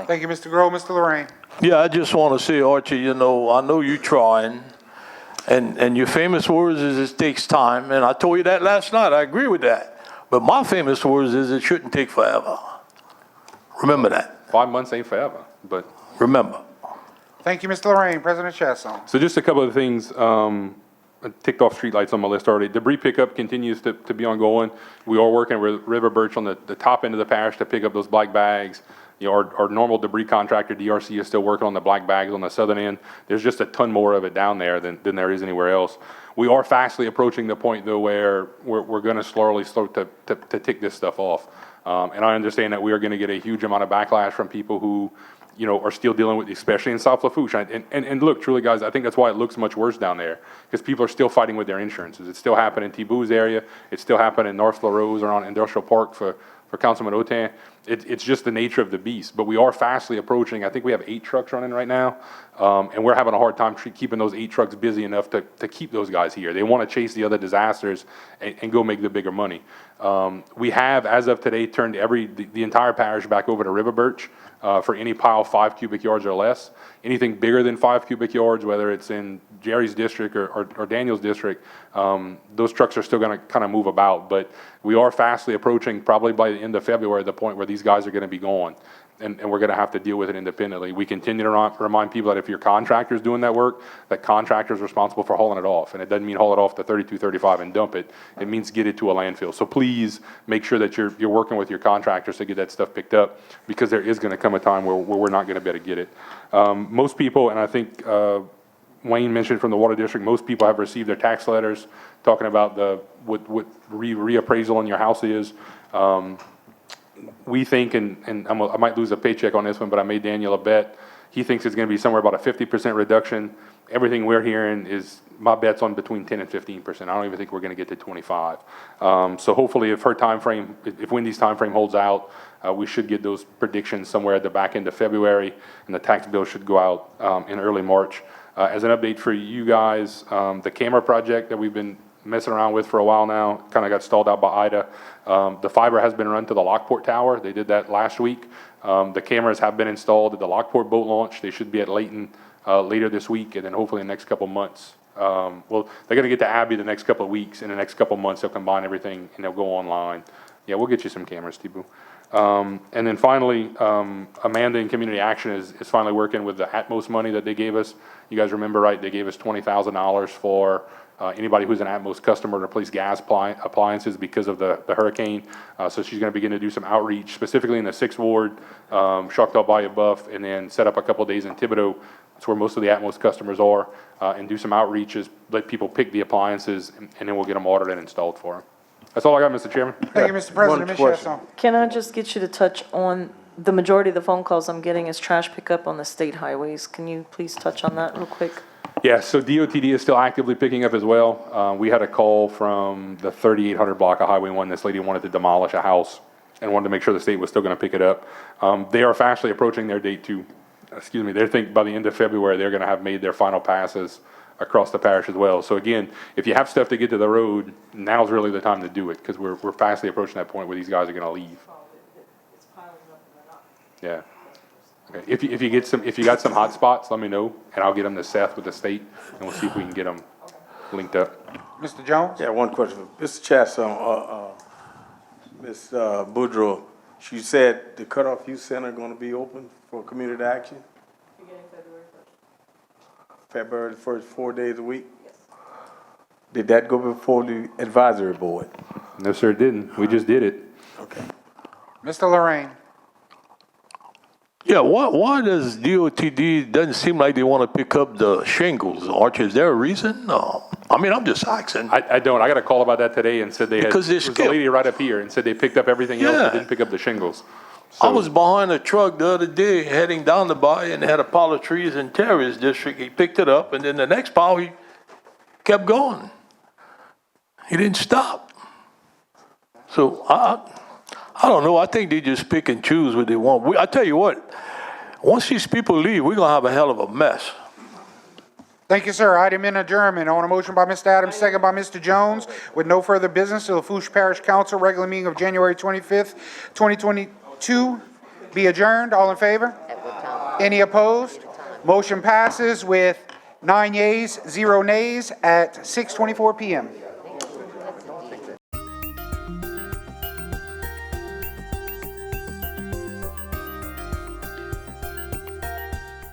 Thank you, Mr. Grove. Mr. Lorraine. Yeah, I just want to say, Archie, I know you're trying, and your famous words is it takes time, and I told you that last night. I agree with that. But my famous words is it shouldn't take forever. Remember that. 5 months ain't forever, but remember. Thank you, Mr. Lorraine. President Chasson. So just a couple of things. I ticked off streetlights on my list already. Debris pickup continues to be ongoing. We are working with River Birch on the top end of the parish to pick up those black bags. Our normal debris contractor, DRC, is still working on the black bags on the southern end. There's just a ton more of it down there than there is anywhere else. We are fastly approaching the point, though, where we're going to slowly start to tick this stuff off. And I understand that we are going to get a huge amount of backlash from people who, are still dealing with, especially in South Lafourche. And look, truly, guys, I think that's why it looks much worse down there, because people are still fighting with their insurances. It's still happening in Thibodeau's area. It's still happening in North LaRose or on Industrial Park for Councilman Otan. It's just the nature of the beast. But we are fastly approaching. I think we have 8 trucks running right now, and we're having a hard time keeping those 8 trucks busy enough to keep those guys here. They want to chase the other disasters and go make the bigger money. We have, as of today, turned the entire parish back over to River Birch for any pile 5 cubic yards or less. Anything bigger than 5 cubic yards, whether it's in Jerry's district or Daniel's district, those trucks are still going to kind of move about. But we are fastly approaching, probably by the end of February, the point where these guys are going to be gone. And we're going to have to deal with it independently. We continue to remind people that if your contractor's doing that work, that contractor's responsible for hauling it off. And it doesn't mean haul it off to 3235 and dump it. It means get it to a landfill. So please make sure that you're working with your contractors to get that stuff picked up, because there is going to come a time where we're not going to be able to get it. Most people, and I think Wayne mentioned from the Water District, most people have received their tax letters talking about what reappraisal on your house is. We think, and I might lose a paycheck on this one, but I made Daniel a bet. He thinks it's going to be somewhere about a 50% reduction. Everything we're hearing is, my bet's on between 10 and 15%. I don't even think we're going to get to 25. So hopefully, if Wendy's time frame holds out, we should get those predictions somewhere at the back end of February, and the tax bill should go out in early March. As an update for you guys, the camera project that we've been messing around with for a while now kind of got stalled out by Ida. The fiber has been run to the Lockport Tower. They did that last week. The cameras have been installed at the Lockport boat launch. They should be at Layton later this week, and then hopefully in the next couple months. Well, they're going to get to Abbey the next couple of weeks. In the next couple months, they'll combine everything and they'll go online. Yeah, we'll get you some cameras, Thibodeau. And then finally, Amanda in Community Action is finally working with the Atmos money that they gave us. You guys remember, right? They gave us $20,000 for anybody who's an Atmos customer to replace gas appliances because of the hurricane. So she's going to begin to do some outreach, specifically in the 6th Ward, Choctaw Bayou Buff, and then set up a couple of days in Thibodeau. That's where most of the Atmos customers are, and do some outreaches, let people pick the appliances, and then we'll get them ordered and installed for them. That's all I got, Mr. Chairman. Thank you, Mr. President. Ms. Chasson. Can I just get you to touch on, the majority of the phone calls I'm getting is trash pickup on the state highways. Can you please touch on that real quick? Yeah, so DOTD is still actively picking up as well. We had a call from the 3800 block of Highway 1. This lady wanted to demolish a house and wanted to make sure the state was still going to pick it up. They are fastly approaching their date too. They think by the end of February, they're going to have made their final passes across the parish as well. So again, if you have stuff to get to the road, now's really the time to do it, because we're fastly approaching that point where these guys are going to leave. Yeah. Okay. If you got some hot spots, let me know, and I'll get them to Seth with the state, and we'll see if we can get them linked up. Mr. Jones? Yeah, one question. Mr. Chasson, Ms. Boudreaux, she said the Cutoff Youth Center going to be open for community action? Beginning February 1st. February 1st, 4 days a week? Yes. Did that go before the advisory board? No, sir, it didn't. We just did it. Okay. Mr. Lorraine? Yeah, why does DOTD doesn't seem like they want to pick up the shingles, Archie? Is there a reason? No. I mean, I'm just asking. I don't. I got a call about that today and said they because had, it was a lady right up here and said they picked up everything else but didn't pick up the shingles. So, I was behind a truck the other day heading down the bayou and had a pile of trees in Terry's district. He picked it up, and then the next pile he kept going. He didn't stop. So I don't know. I think they just pick and choose what they want. I tell you what, once these people leave, we're going to have a hell of a mess. Thank you, sir. Item in adjournment. On a motion by Mr. Adams, second by Mr. Jones. With no further business, the Lafourche Parish Council regular meeting of January 25th, 2022 be adjourned. All in favor? At what time? Any opposed? Motion passes with 9 yeas, 0 nays at 6:24 p.m.